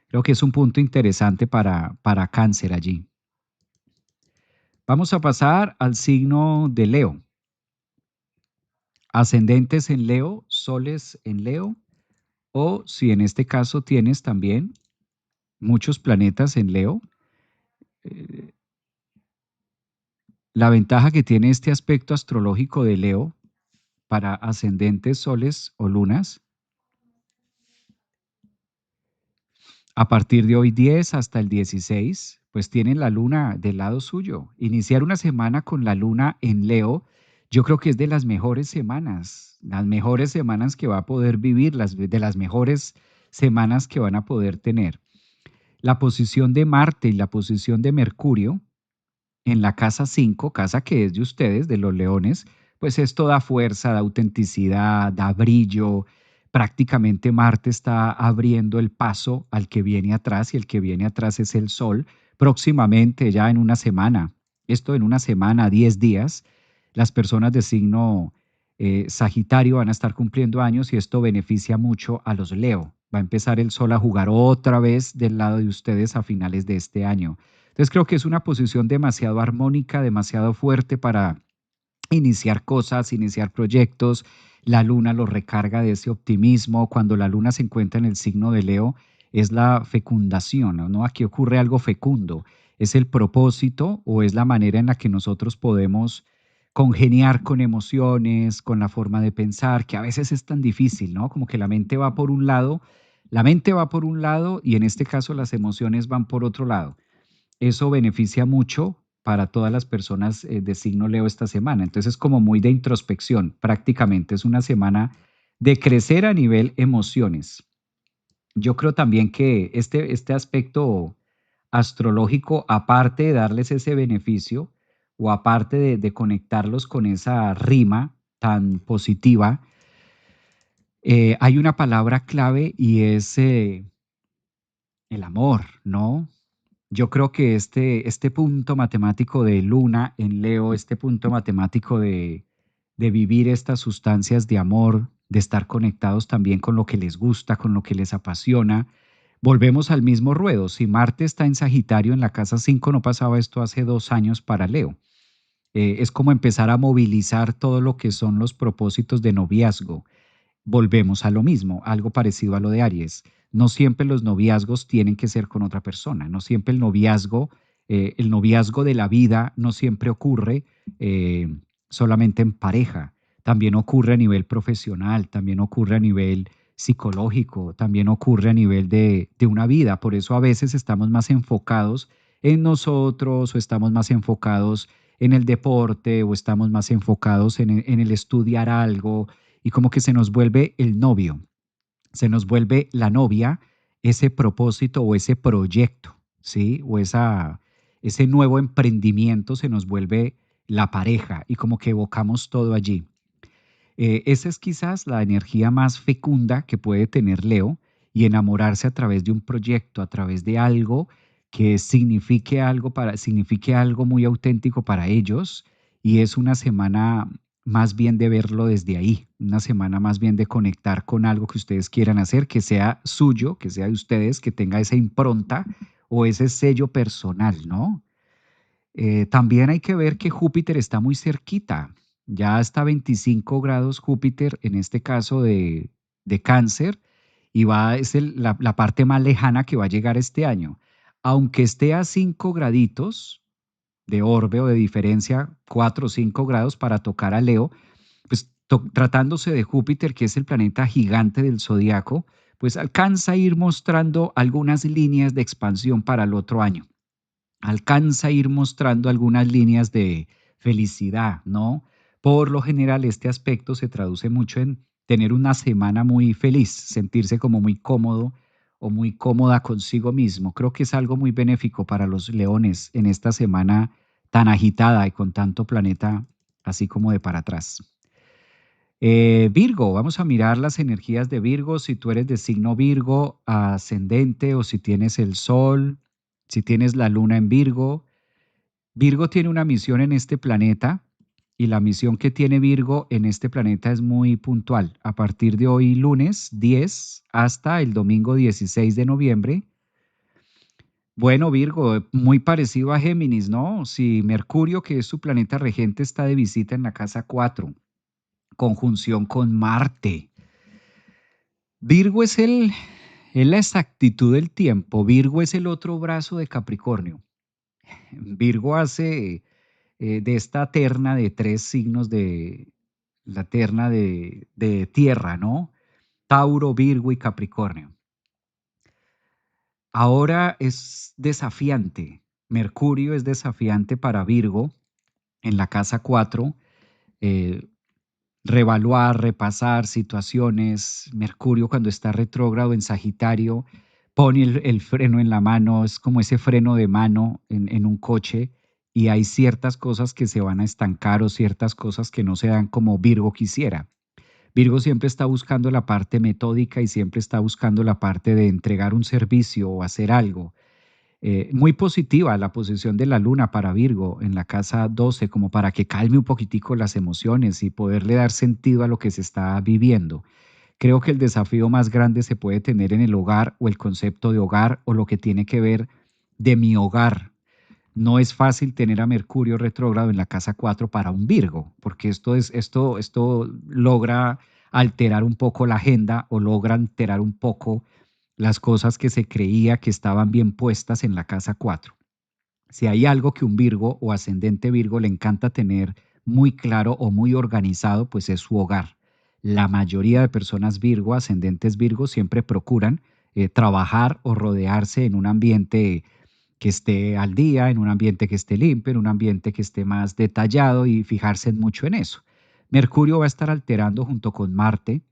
Creo que es un punto interesante para Cáncer allí. Vamos a pasar al signo de Leo. Ascendentes en Leo, soles en Leo, o si en este caso tienes también muchos planetas en Leo, eh, la ventaja que tiene este aspecto astrológico de Leo para ascendentes, soles o lunas, a partir de hoy 10 hasta el 16, pues tienen la luna del lado suyo. Iniciar una semana con la luna en Leo, yo creo que es de las mejores semanas que va a poder vivir, de las mejores semanas que van a poder tener. La posición de Marte y la posición de Mercurio en la casa 5, casa que es de ustedes, de los leones, pues esto da fuerza, da autenticidad, da brillo. Prácticamente Marte está abriendo el paso al que viene atrás y el que viene atrás es el Sol. Próximamente, ya en una semana, esto en una semana, 10 días, las personas de signo Sagitario van a estar cumpliendo años y esto beneficia mucho a los Leo. Va a empezar el Sol a jugar otra vez del lado de ustedes a finales de este año. Entonces creo que es una posición demasiado armónica, demasiado fuerte para iniciar cosas, iniciar proyectos. La luna lo recarga de ese optimismo. Cuando la luna se encuentra en el signo de Leo, es la fecundación, ¿no? Aquí ocurre algo fecundo. Es el propósito o es la manera en la que nosotros podemos congeniar con emociones, con la forma de pensar, que a veces es tan difícil, ¿no? Como que la mente va por un lado y en este caso las emociones van por otro lado. Eso beneficia mucho para todas las personas de signo Leo esta semana. Entonces es como muy de introspección, prácticamente es una semana de crecer a nivel emociones. Yo creo también que este aspecto astrológico, aparte de darles ese beneficio o aparte de conectarlos con esa rima tan positiva, hay una palabra clave y es el amor, ¿no? Yo creo que este punto matemático de Luna en Leo, este punto matemático de vivir estas sustancias de amor, de estar conectados también con lo que les gusta, con lo que les apasiona, volvemos al mismo ruedo. Si Marte está en Sagitario en la casa 5, no pasaba esto hace 2 años para Leo. Es como empezar a movilizar todo lo que son los propósitos de noviazgo. Volvemos a lo mismo, algo parecido a lo de Aries. No siempre los noviazgos tienen que ser con otra persona, no siempre el noviazgo de la vida no siempre ocurre solamente en pareja, también ocurre a nivel profesional, también ocurre a nivel psicológico, también ocurre a nivel de una vida. Por eso a veces estamos más enfocados en nosotros o estamos más enfocados en el deporte o estamos más enfocados en el estudiar algo y como que se nos vuelve el novio. se nos vuelve la novia ese propósito o ese proyecto, ¿sí? O ese nuevo emprendimiento se nos vuelve la pareja y como que evocamos todo allí. Esa es quizás la energía más fecunda que puede tener Leo y enamorarse a través de un proyecto, a través de algo que signifique algo muy auténtico para ellos y es una semana más bien de verlo desde ahí, una semana más bien de conectar con algo que ustedes quieran hacer, que sea suyo, que sea de ustedes, que tenga esa impronta o ese sello personal, ¿no? También hay que ver que Júpiter está muy cerquita, ya está 25 grados Júpiter, en este caso de Cáncer, y es la parte más lejana que va a llegar este año. Aunque esté a 5 graditos de orbe o de diferencia, 4 o 5 grados para tocar a Leo, pues tratándose de Júpiter, que es el planeta gigante del zodiaco, pues alcanza a ir mostrando algunas líneas de expansión para el otro año, alcanza a ir mostrando algunas líneas de felicidad, ¿no? Por lo general, este aspecto se traduce mucho en tener una semana muy feliz, sentirse como muy cómodo o muy cómoda consigo mismo. Creo que es algo muy benéfico para los leones en esta semana tan agitada y con tanto planeta así como de para atrás. Virgo, vamos a mirar las energías de Virgo, si tú eres de signo Virgo ascendente o si tienes el Sol, si tienes la Luna en Virgo. Virgo tiene una misión en este planeta y la misión que tiene Virgo en este planeta es muy puntual. A partir de hoy, lunes 10 hasta el domingo 16 de noviembre. Bueno, Virgo, muy parecido a Géminis, ¿no? Si Mercurio, que es su planeta regente, está de visita en la casa 4, conjunción con Marte. Virgo es la exactitud del tiempo. Virgo es el otro brazo de Capricornio. Virgo hace de esta terna de tres signos de la terna de tierra, ¿no? Tauro, Virgo y Capricornio. Ahora es desafiante. Mercurio es desafiante para Virgo en la casa 4. eh, Reevaluar, repasar situaciones. Mercurio cuando está retrógrado en Sagitario pone el freno en la mano, es como ese freno de mano en un coche y hay ciertas cosas que se van a estancar o ciertas cosas que no se dan como Virgo quisiera. Virgo siempre está buscando la parte metódica y siempre está buscando la parte de entregar un servicio o hacer algo. Muy positiva la posición de la luna para Virgo en la casa 12, como para que calme un poquitico las emociones y poderle dar sentido a lo que se está viviendo. Creo que el desafío más grande se puede tener en el hogar o el concepto de hogar o lo que tiene que ver de mi hogar. No es fácil tener a Mercurio retrógrado en la casa 4 para un Virgo, porque esto logra alterar un poco la agenda o logra alterar un poco las cosas que se creía que estaban bien puestas en la casa 4. Si hay algo que un Virgo o ascendente Virgo le encanta tener muy claro o muy organizado, pues es su hogar. La mayoría de personas Virgo, ascendentes Virgo, siempre procuran trabajar o rodearse en un ambiente que esté al día, en un ambiente que esté limpio, en un ambiente que esté más detallado y fijarse mucho en eso. Mercurio va a estar alterando junto con Marte,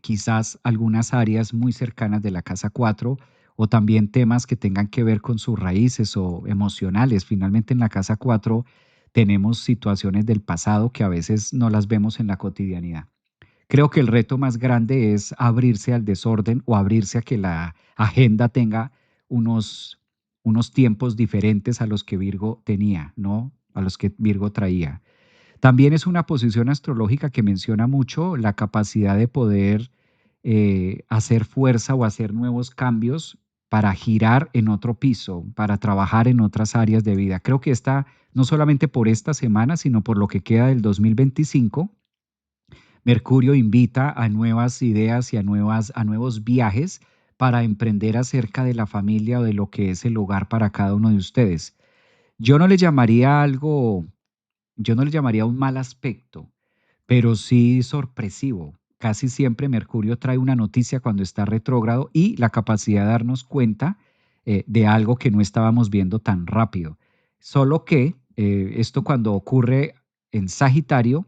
quizás algunas áreas muy cercanas de la casa 4 o también temas que tengan que ver con sus raíces o emocionales. Finalmente en la casa 4 tenemos situaciones del pasado que a veces no las vemos en la cotidianidad. Creo que el reto más grande es abrirse al desorden o abrirse a que la agenda tenga unos, unos tiempos diferentes a los que Virgo tenía, ¿no? A los que Virgo traía. También es una posición astrológica que menciona mucho la capacidad de poder hacer fuerza o hacer nuevos cambios para girar en otro piso, para trabajar en otras áreas de vida. Creo que esta, no solamente por esta semana, sino por lo que queda del 2025, Mercurio invita a nuevas ideas y a nuevos viajes para emprender acerca de la familia o de lo que es el hogar para cada uno de ustedes. Yo no le llamaría algo, yo no le llamaría un mal aspecto, pero sí sorpresivo. Casi siempre Mercurio trae una noticia cuando está retrógrado y la capacidad de darnos cuenta de algo que no estábamos viendo tan rápido. Solo que esto cuando ocurre en Sagitario,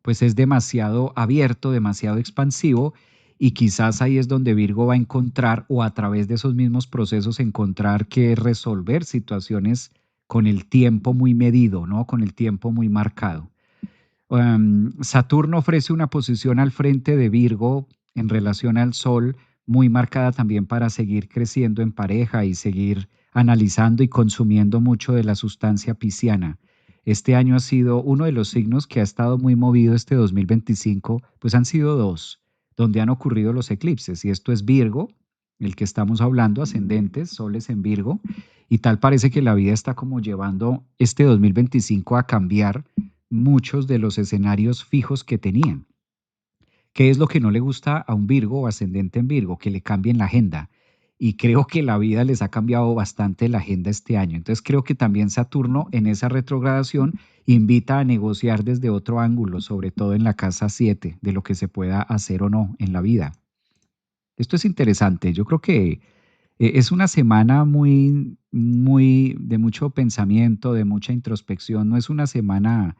pues es demasiado abierto, demasiado expansivo y quizás ahí es donde Virgo va a encontrar o a través de esos mismos procesos encontrar que resolver situaciones con el tiempo muy medido, ¿no? Con el tiempo muy marcado. Saturno ofrece una posición al frente de Virgo en relación al Sol, muy marcada también para seguir creciendo en pareja y seguir analizando y consumiendo mucho de la sustancia pisciana. Este año ha sido uno de los signos que ha estado muy movido este 2025, pues han sido dos, donde han ocurrido los eclipses, y esto es Virgo, el que estamos hablando, ascendentes, soles en Virgo, y tal parece que la vida está como llevando este 2025 a cambiar muchos de los escenarios fijos que tenían. ¿Qué es lo que no le gusta a un Virgo o ascendente en Virgo? Que le cambien la agenda. Y creo que la vida les ha cambiado bastante la agenda este año. Entonces creo que también Saturno en esa retrogradación invita a negociar desde otro ángulo, sobre todo en la casa 7, de lo que se pueda hacer o no en la vida. Esto es interesante. Yo creo que es una semana muy de mucho pensamiento, de mucha introspección. No es una semana,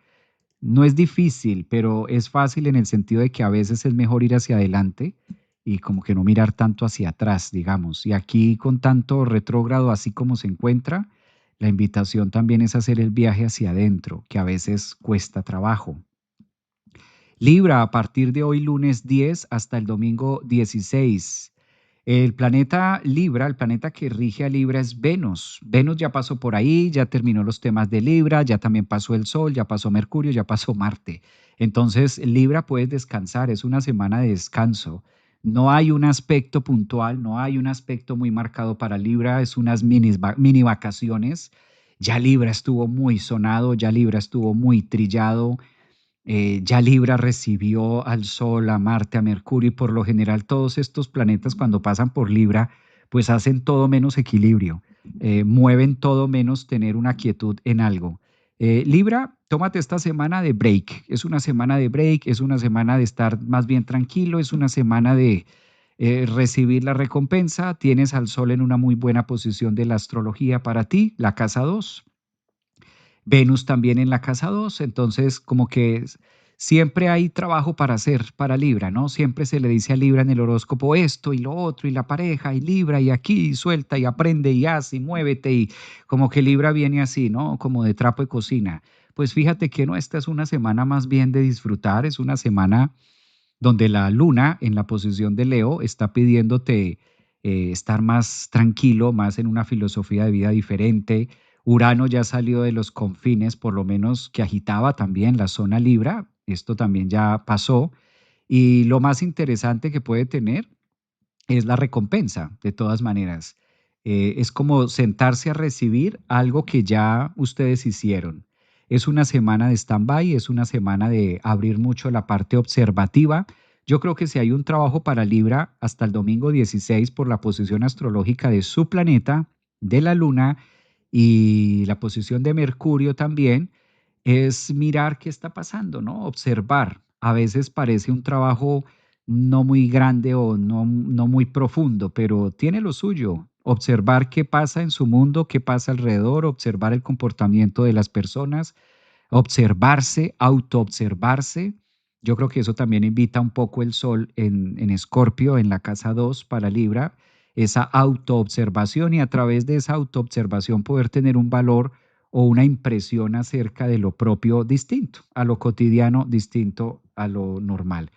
no es difícil, pero es fácil en el sentido de que a veces es mejor ir hacia adelante y como que no mirar tanto hacia atrás, digamos. Y aquí con tanto retrógrado así como se encuentra, la invitación también es hacer el viaje hacia adentro, que a veces cuesta trabajo. Libra, a partir de hoy lunes 10 hasta el domingo 16. El planeta Libra, el planeta que rige a Libra es Venus. Venus ya pasó por ahí, ya terminó los temas de Libra, ya también pasó el Sol, ya pasó Mercurio, ya pasó Marte. Entonces, Libra puedes descansar, es una semana de descanso. No hay un aspecto puntual, no hay un aspecto muy marcado para Libra, es unas mini vacaciones. Ya Libra estuvo muy sonado, ya Libra estuvo muy trillado, ya Libra recibió al Sol, a Marte, a Mercurio, y por lo general todos estos planetas cuando pasan por Libra, pues hacen todo menos equilibrio, mueven todo menos tener una quietud en algo. Libra, tómate esta semana de break, es una semana de break, es una semana de estar más bien tranquilo, es una semana de recibir la recompensa, tienes al Sol en una muy buena posición de la astrología para ti, la casa 2. Venus también en la casa 2, entonces como que siempre hay trabajo para hacer para Libra, ¿no? Siempre se le dice a Libra en el horóscopo esto y lo otro y la pareja y Libra y aquí y suelta y aprende y hace y muévete y como que Libra viene así, ¿no? Como de trapo de cocina. Pues fíjate que no, esta es una semana más bien de disfrutar, es una semana donde la luna en la posición de Leo está pidiéndote estar más tranquilo, más en una filosofía de vida diferente. Urano ya salió de los confines, por lo menos que agitaba también la zona Libra, esto también ya pasó. Y lo más interesante que puede tener es la recompensa, de todas maneras. Es como sentarse a recibir algo que ya ustedes hicieron. Es una semana de stand-by, es una semana de abrir mucho la parte observativa. Yo creo que si hay un trabajo para Libra hasta el domingo 16 por la posición astrológica de su planeta, de la Luna y la posición de Mercurio también, es mirar qué está pasando, ¿no? Observar. A veces parece un trabajo no muy grande o no muy profundo, pero tiene lo suyo. Observar qué pasa en su mundo, qué pasa alrededor, observar el comportamiento de las personas, observarse, autoobservarse. Yo creo que eso también invita un poco el sol en Escorpio, en la casa 2 para Libra, esa autoobservación y a través de esa autoobservación poder tener un valor o una impresión acerca de lo propio distinto, a lo cotidiano distinto a lo normal.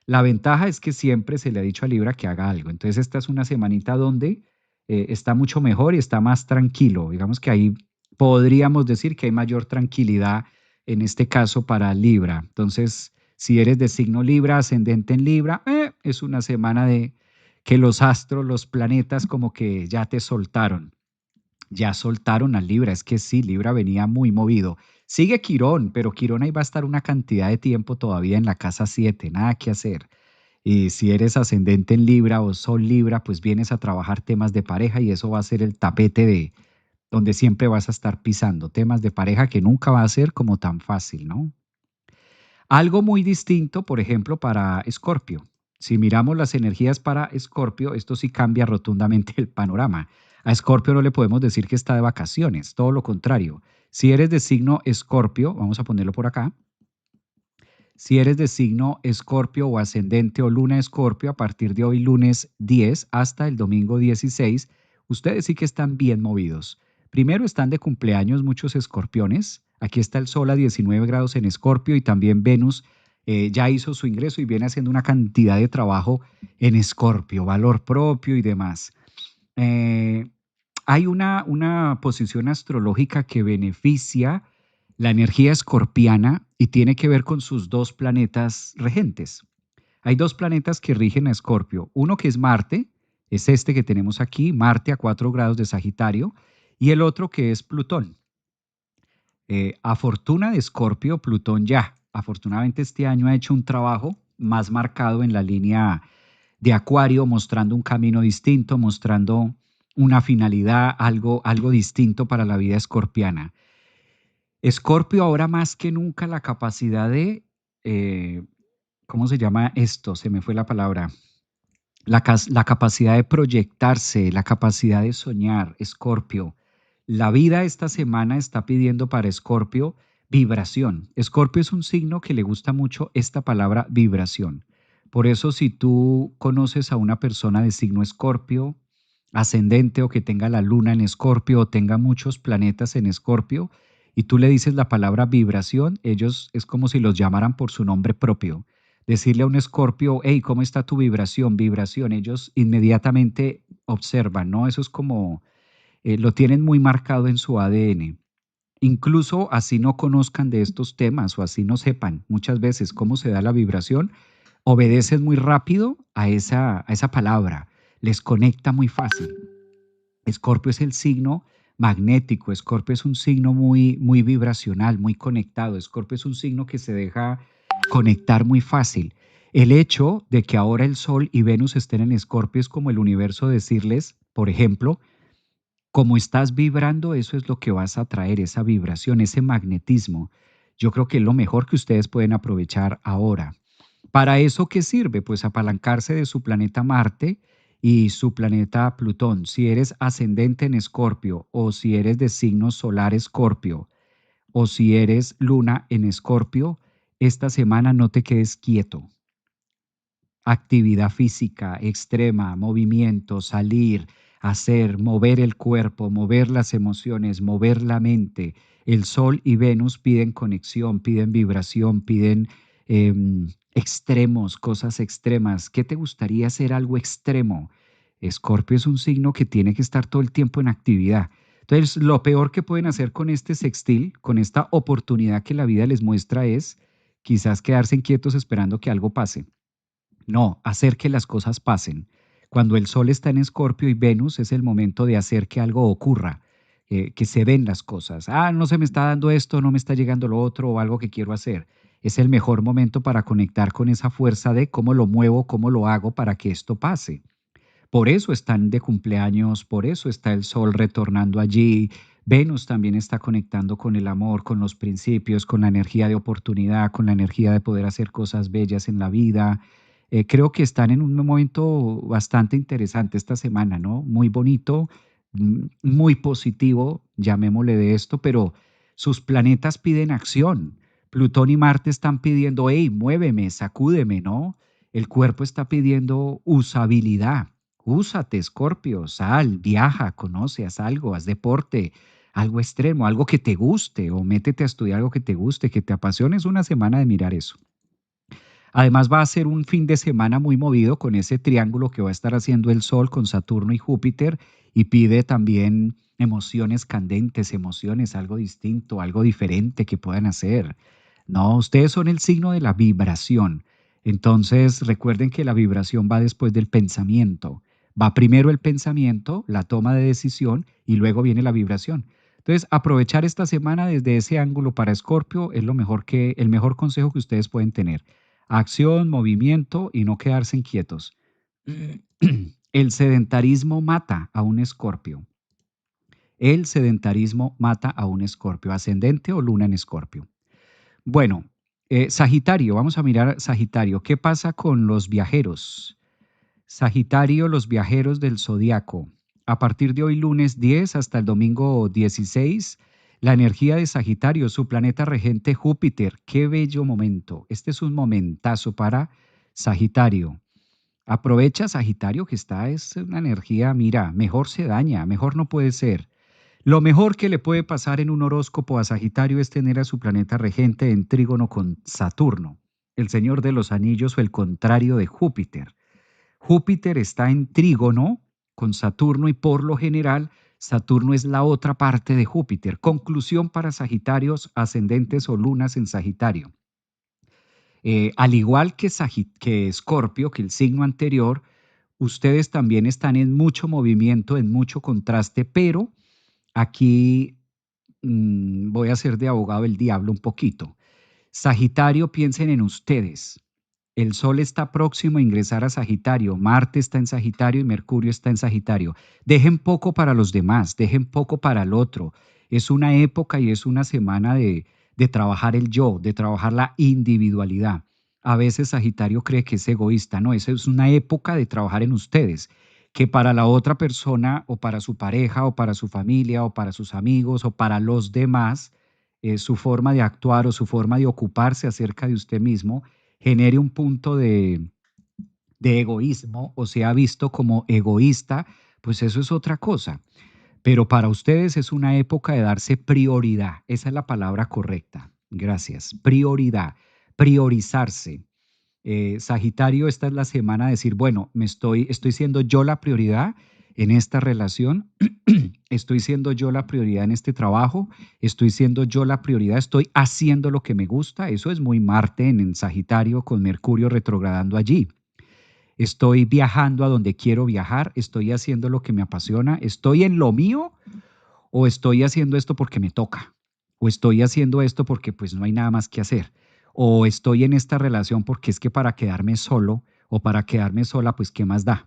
La ventaja es que siempre se le ha dicho a Libra que haga algo. Entonces esta es una semanita donde está mucho mejor y está más tranquilo. Digamos que ahí podríamos decir que hay mayor tranquilidad en este caso para Libra. Entonces, si eres de signo Libra, ascendente en Libra, es una semana de que los astros, los planetas como que ya te soltaron. Ya soltaron a Libra, es que sí, Libra venía muy movido. Sigue Quirón, pero Quirón ahí va a estar una cantidad de tiempo todavía en la casa 7, nada que hacer. Y si eres ascendente en Libra o Sol Libra, pues vienes a trabajar temas de pareja y eso va a ser el tapete de donde siempre vas a estar pisando temas de pareja que nunca va a ser como tan fácil, ¿no? Algo muy distinto, por ejemplo, para Escorpio. Si miramos las energías para Escorpio, esto sí cambia rotundamente el panorama. A Escorpio no le podemos decir que está de vacaciones, todo lo contrario. Si eres de signo Escorpio, vamos a ponerlo por acá, Si eres de signo Escorpio o ascendente o luna Escorpio, a partir de hoy lunes 10 hasta el domingo 16, ustedes sí que están bien movidos. Primero están de cumpleaños muchos escorpiones. Aquí está el Sol a 19 grados en Escorpio y también Venus ya hizo su ingreso y viene haciendo una cantidad de trabajo en Escorpio, valor propio y demás. Eh, Hay una posición astrológica que beneficia la energía escorpiana y tiene que ver con sus dos planetas regentes. Hay dos planetas que rigen a Escorpio. Uno que es Marte, es este que tenemos aquí, Marte a 4 grados de Sagitario, y el otro que es Plutón. A fortuna de Escorpio, Plutón ya, afortunadamente este año ha hecho un trabajo más marcado en la línea de Acuario, mostrando un camino distinto, mostrando una finalidad, algo distinto para la vida escorpiana. Escorpio ahora más que nunca la capacidad de, eh, ¿cómo se llama esto? Se me fue la palabra. La capacidad de proyectarse, la capacidad de soñar, Escorpio. La vida esta semana está pidiendo para Escorpio vibración. Escorpio es un signo que le gusta mucho esta palabra vibración. Por eso si tú conoces a una persona de signo Escorpio, ascendente o que tenga la luna en Escorpio o tenga muchos planetas en Escorpio, y tú le dices la palabra vibración, ellos es como si los llamaran por su nombre propio. Decirle a un escorpio, hey, ¿cómo está tu vibración? Vibración. Ellos inmediatamente observan, ¿no? Eso es como, lo tienen muy marcado en su ADN. Incluso así no conozcan de estos temas o así no sepan muchas veces cómo se da la vibración, obedecen muy rápido a esa palabra, les conecta muy fácil. Escorpio es el signo magnético, Escorpio es un signo muy vibracional, muy conectado, Escorpio es un signo que se deja conectar muy fácil. El hecho de que ahora el Sol y Venus estén en Escorpio es como el universo decirles, por ejemplo, como estás vibrando, eso es lo que vas a traer, esa vibración, ese magnetismo. Yo creo que es lo mejor que ustedes pueden aprovechar ahora. ¿Para eso qué sirve? Pues apalancarse de su planeta Marte y su planeta Plutón. Si eres ascendente en Escorpio o si eres de signo solar Escorpio o si eres luna en Escorpio, esta semana no te quedes quieto. Actividad física extrema, movimiento, salir, hacer, mover el cuerpo, mover las emociones, mover la mente. El Sol y Venus piden conexión, piden vibración, piden extremos, cosas extremas. ¿Qué te gustaría hacer algo extremo? Escorpio es un signo que tiene que estar todo el tiempo en actividad. Entonces, lo peor que pueden hacer con este sextil, con esta oportunidad que la vida les muestra es quizás quedarse inquietos esperando que algo pase. No, hacer que las cosas pasen. Cuando el Sol está en Escorpio y Venus es el momento de hacer que algo ocurra, que se den las cosas. Ah, no se me está dando esto, no me está llegando lo otro o algo que quiero hacer. Es el mejor momento para conectar con esa fuerza de cómo lo muevo, cómo lo hago para que esto pase. Por eso están de cumpleaños, por eso está el Sol retornando allí. Venus también está conectando con el amor, con los principios, con la energía de oportunidad, con la energía de poder hacer cosas bellas en la vida. Creo que están en un momento bastante interesante esta semana, ¿no? Muy bonito, muy positivo, llamémosle de esto, pero sus planetas piden acción. Plutón y Marte están pidiendo, hey, muéveme, sacúdeme, ¿no? El cuerpo está pidiendo usabilidad. Úsate, Escorpio, sal, viaja, conoce, haz algo, haz deporte, algo extremo, algo que te guste o métete a estudiar algo que te guste, que te apasione. Es una semana de mirar eso. Además va a ser un fin de semana muy movido con ese triángulo que va a estar haciendo el Sol con Saturno y Júpiter y pide también emociones candentes, emociones, algo distinto, algo diferente que puedan hacer. No, ustedes son el signo de la vibración. Entonces recuerden que la vibración va después del pensamiento. Va primero el pensamiento, la toma de decisión y luego viene la vibración. Entonces, aprovechar esta semana desde ese ángulo para Escorpio es el mejor consejo que ustedes pueden tener. Acción, movimiento y no quedarse inquietos. El sedentarismo mata a un escorpio. El sedentarismo mata a un escorpio, ascendente o luna en escorpio. Bueno, Sagitario, vamos a mirar Sagitario. ¿Qué pasa con los viajeros? Sagitario, los viajeros del zodiaco. A partir de hoy, lunes 10 hasta el domingo 16, La energía de Sagitario, su planeta regente Júpiter. Qué bello momento. Este es un momentazo para Sagitario. Aprovecha Sagitario que está, es una energía, mira, mejor se daña, mejor no puede ser. Lo mejor que le puede pasar en un horóscopo a Sagitario es tener a su planeta regente en trígono con Saturno, el señor de los anillos o el contrario de Júpiter. Júpiter está en trígono con Saturno y por lo general Saturno es la otra parte de Júpiter. Conclusión para Sagitarios, ascendentes o lunas en Sagitario. Al igual que, que Escorpio, que el signo anterior, ustedes también están en mucho movimiento, en mucho contraste, pero aquí voy a ser de abogado del diablo un poquito. Sagitario, piensen en ustedes. El Sol está próximo a ingresar a Sagitario, Marte está en Sagitario y Mercurio está en Sagitario. Dejen poco para los demás, dejen poco para el otro. Es una época y es una semana de trabajar el yo, de trabajar la individualidad. A veces Sagitario cree que es egoísta, no, esa es una época de trabajar en ustedes, que para la otra persona o para su pareja o para su familia o para sus amigos o para los demás, su forma de actuar o su forma de ocuparse acerca de usted mismo genere un punto de egoísmo o sea visto como egoísta, pues eso es otra cosa. Pero para ustedes es una época de darse prioridad. Esa es la palabra correcta. Gracias. Prioridad. Priorizarse. Sagitario, esta es la semana de decir, bueno, estoy siendo yo la prioridad en esta relación, estoy siendo yo la prioridad en este trabajo, estoy siendo yo la prioridad, estoy haciendo lo que me gusta. Eso es muy Marte en Sagitario con Mercurio retrogradando allí. Estoy viajando a donde quiero viajar, estoy haciendo lo que me apasiona, estoy en lo mío o estoy haciendo esto porque me toca, o estoy haciendo esto porque pues no hay nada más que hacer, o estoy en esta relación porque es que para quedarme solo o para quedarme sola, pues qué más da.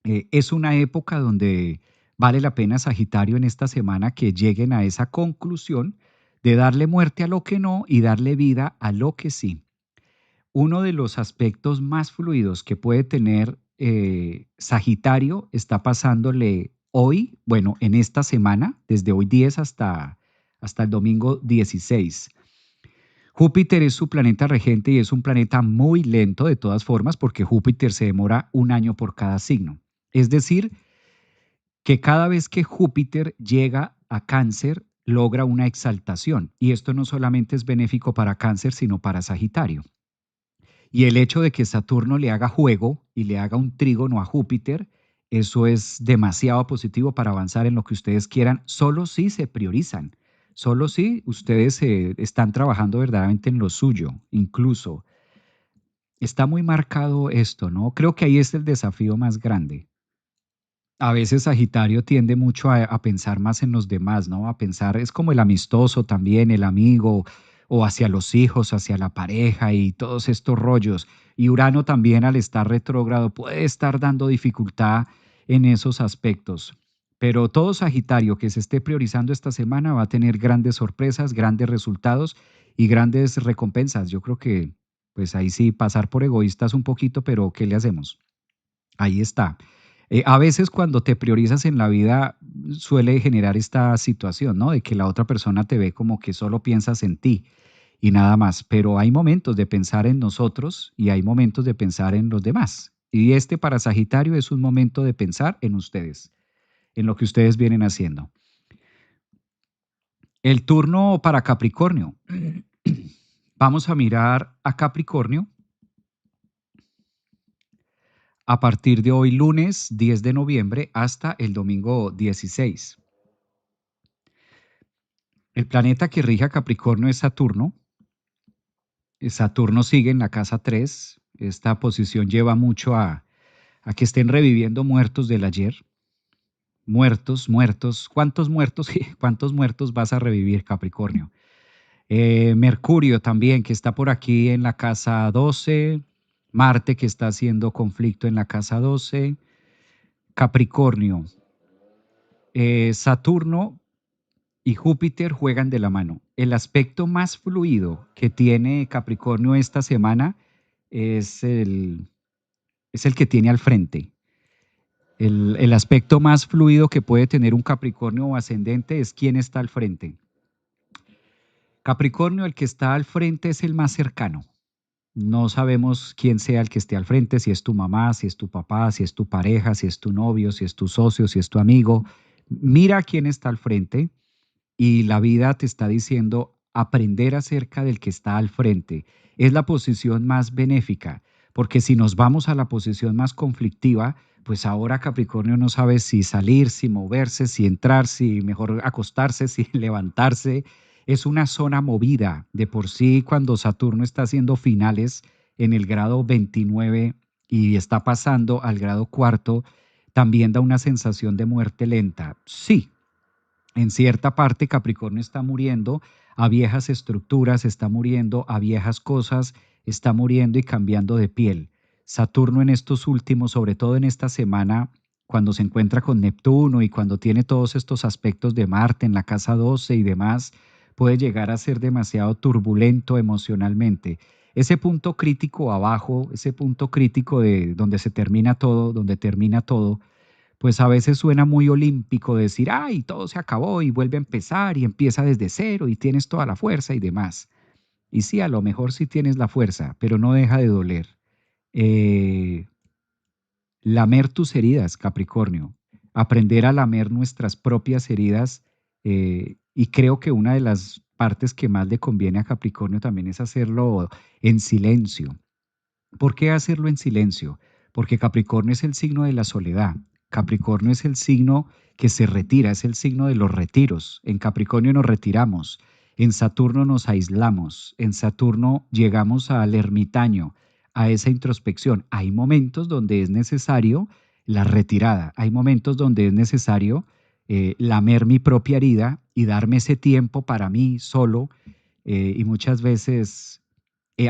Es una época donde vale la pena, Sagitario, en esta semana que lleguen a esa conclusión de darle muerte a lo que no y darle vida a lo que sí. Uno de los aspectos más fluidos que puede tener Sagitario está pasándole hoy, bueno, en esta semana, desde hoy 10 hasta el domingo 16. Júpiter es su planeta regente y es un planeta muy lento de todas formas porque Júpiter se demora un año por cada signo. Es decir, que cada vez que Júpiter llega a Cáncer, logra una exaltación. Y esto no solamente es benéfico para Cáncer, sino para Sagitario. Y el hecho de que Saturno le haga juego y le haga un trígono a Júpiter, eso es demasiado positivo para avanzar en lo que ustedes quieran, solo si se priorizan, solo si ustedes están trabajando verdaderamente en lo suyo, incluso. Está muy marcado esto, ¿no? Creo que ahí es el desafío más grande. A veces Sagitario tiende mucho a pensar más en los demás, ¿no? A pensar, es como el amistoso también, el amigo, o hacia los hijos, hacia la pareja y todos estos rollos. Y Urano también al estar retrógrado puede estar dando dificultad en esos aspectos. Pero todo Sagitario que se esté priorizando esta semana va a tener grandes sorpresas, grandes resultados y grandes recompensas. Yo creo que, pues ahí sí, pasar por egoístas un poquito, pero ¿qué le hacemos? Ahí está. A veces cuando te priorizas en la vida suele generar esta situación, ¿no? De que la otra persona te ve como que solo piensas en ti y nada más, pero hay momentos de pensar en nosotros y hay momentos de pensar en los demás. Y este para Sagitario es un momento de pensar en ustedes, en lo que ustedes vienen haciendo. El turno para Capricornio. Vamos a mirar a Capricornio a partir de hoy lunes 10 de noviembre hasta el domingo 16. El planeta que rige a Capricornio es Saturno. Saturno sigue en la casa 3. Esta posición lleva mucho a que estén reviviendo muertos del ayer. Muertos, muertos. ¿Cuántos muertos? ¿Cuántos muertos vas a revivir, Capricornio? Mercurio también, que está por aquí en la casa 12. Marte, que está haciendo conflicto en la casa 12. Capricornio. Saturno y Júpiter juegan de la mano. El aspecto más fluido que tiene Capricornio esta semana es es el que tiene al frente. El aspecto más fluido que puede tener un Capricornio o ascendente es quién está al frente. Capricornio, el que está al frente es el más cercano. No sabemos quién sea el que esté al frente, si es tu mamá, si es tu papá, si es tu pareja, si es tu novio, si es tu socio, si es tu amigo. Mira quién está al frente y la vida te está diciendo aprender acerca del que está al frente. Es la posición más benéfica, porque si nos vamos a la posición más conflictiva, pues ahora Capricornio no sabe si salir, si moverse, si entrar, si mejor acostarse, si levantarse. Es una zona movida. De por sí, cuando Saturno está haciendo finales en el grado 29 y está pasando al grado cuarto, también da una sensación de muerte lenta. Sí, en cierta parte Capricornio está muriendo a viejas estructuras, está muriendo a viejas cosas, está muriendo y cambiando de piel. Saturno en estos últimos, sobre todo en esta semana, cuando se encuentra con Neptuno y cuando tiene todos estos aspectos de Marte en la casa 12 y demás, puede llegar a ser demasiado turbulento emocionalmente. Ese punto crítico abajo, ese punto crítico de donde se termina todo, donde termina todo, pues a veces suena muy olímpico decir, ay, todo se acabó y vuelve a empezar y empieza desde cero y tienes toda la fuerza y demás. Y sí, a lo mejor sí tienes la fuerza, pero no deja de doler. Eh, Lamer tus heridas, Capricornio, aprender a lamer nuestras propias heridas. Y creo que una de las partes que más le conviene a Capricornio también es hacerlo en silencio. ¿Por qué hacerlo en silencio? Porque Capricornio es el signo de la soledad. Capricornio es el signo que se retira, es el signo de los retiros. En Capricornio nos retiramos, en Saturno nos aislamos, en Saturno llegamos al ermitaño, a esa introspección. Hay momentos donde es necesario la retirada, hay momentos donde es necesario lamer mi propia herida y darme ese tiempo para mí solo, y muchas veces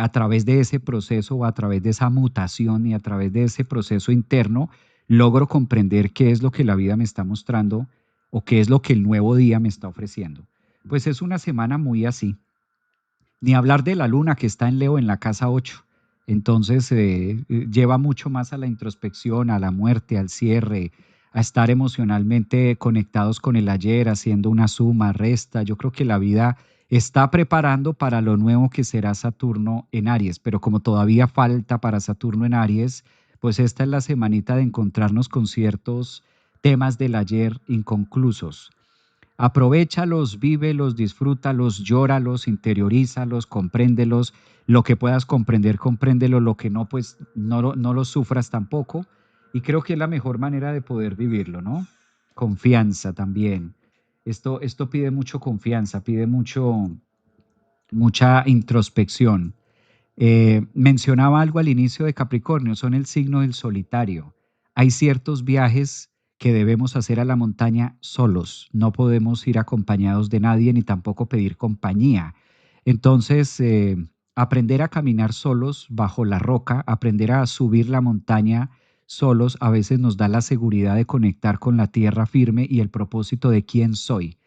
a través de ese proceso o a través de esa mutación y a través de ese proceso interno, logro comprender qué es lo que la vida me está mostrando o qué es lo que el nuevo día me está ofreciendo. Pues es una semana muy así. Ni hablar de la luna que está en Leo en la casa 8. Entonces lleva mucho más a la introspección, a la muerte, al cierre, a estar emocionalmente conectados con el ayer, haciendo una suma, resta. Yo creo que la vida está preparando para lo nuevo que será Saturno en Aries, pero como todavía falta para Saturno en Aries, pues esta es la semanita de encontrarnos con ciertos temas del ayer inconclusos. Aprovéchalos, vívelos, disfrútalos, llóralos, interiorízalos, compréndelos. Lo que puedas comprender, compréndelo. Lo que no, pues no lo sufras tampoco. Y creo que es la mejor manera de poder vivirlo, ¿no? Confianza también. Esto pide mucho confianza, pide mucha introspección. Mencionaba algo al inicio de Capricornio, son el signo del solitario. Hay ciertos viajes que debemos hacer a la montaña solos, no podemos ir acompañados de nadie ni tampoco pedir compañía. Entonces, aprender a caminar solos bajo la roca, aprender a subir la montaña solos, a veces nos da la seguridad de conectar con la tierra firme y el propósito de quién soy.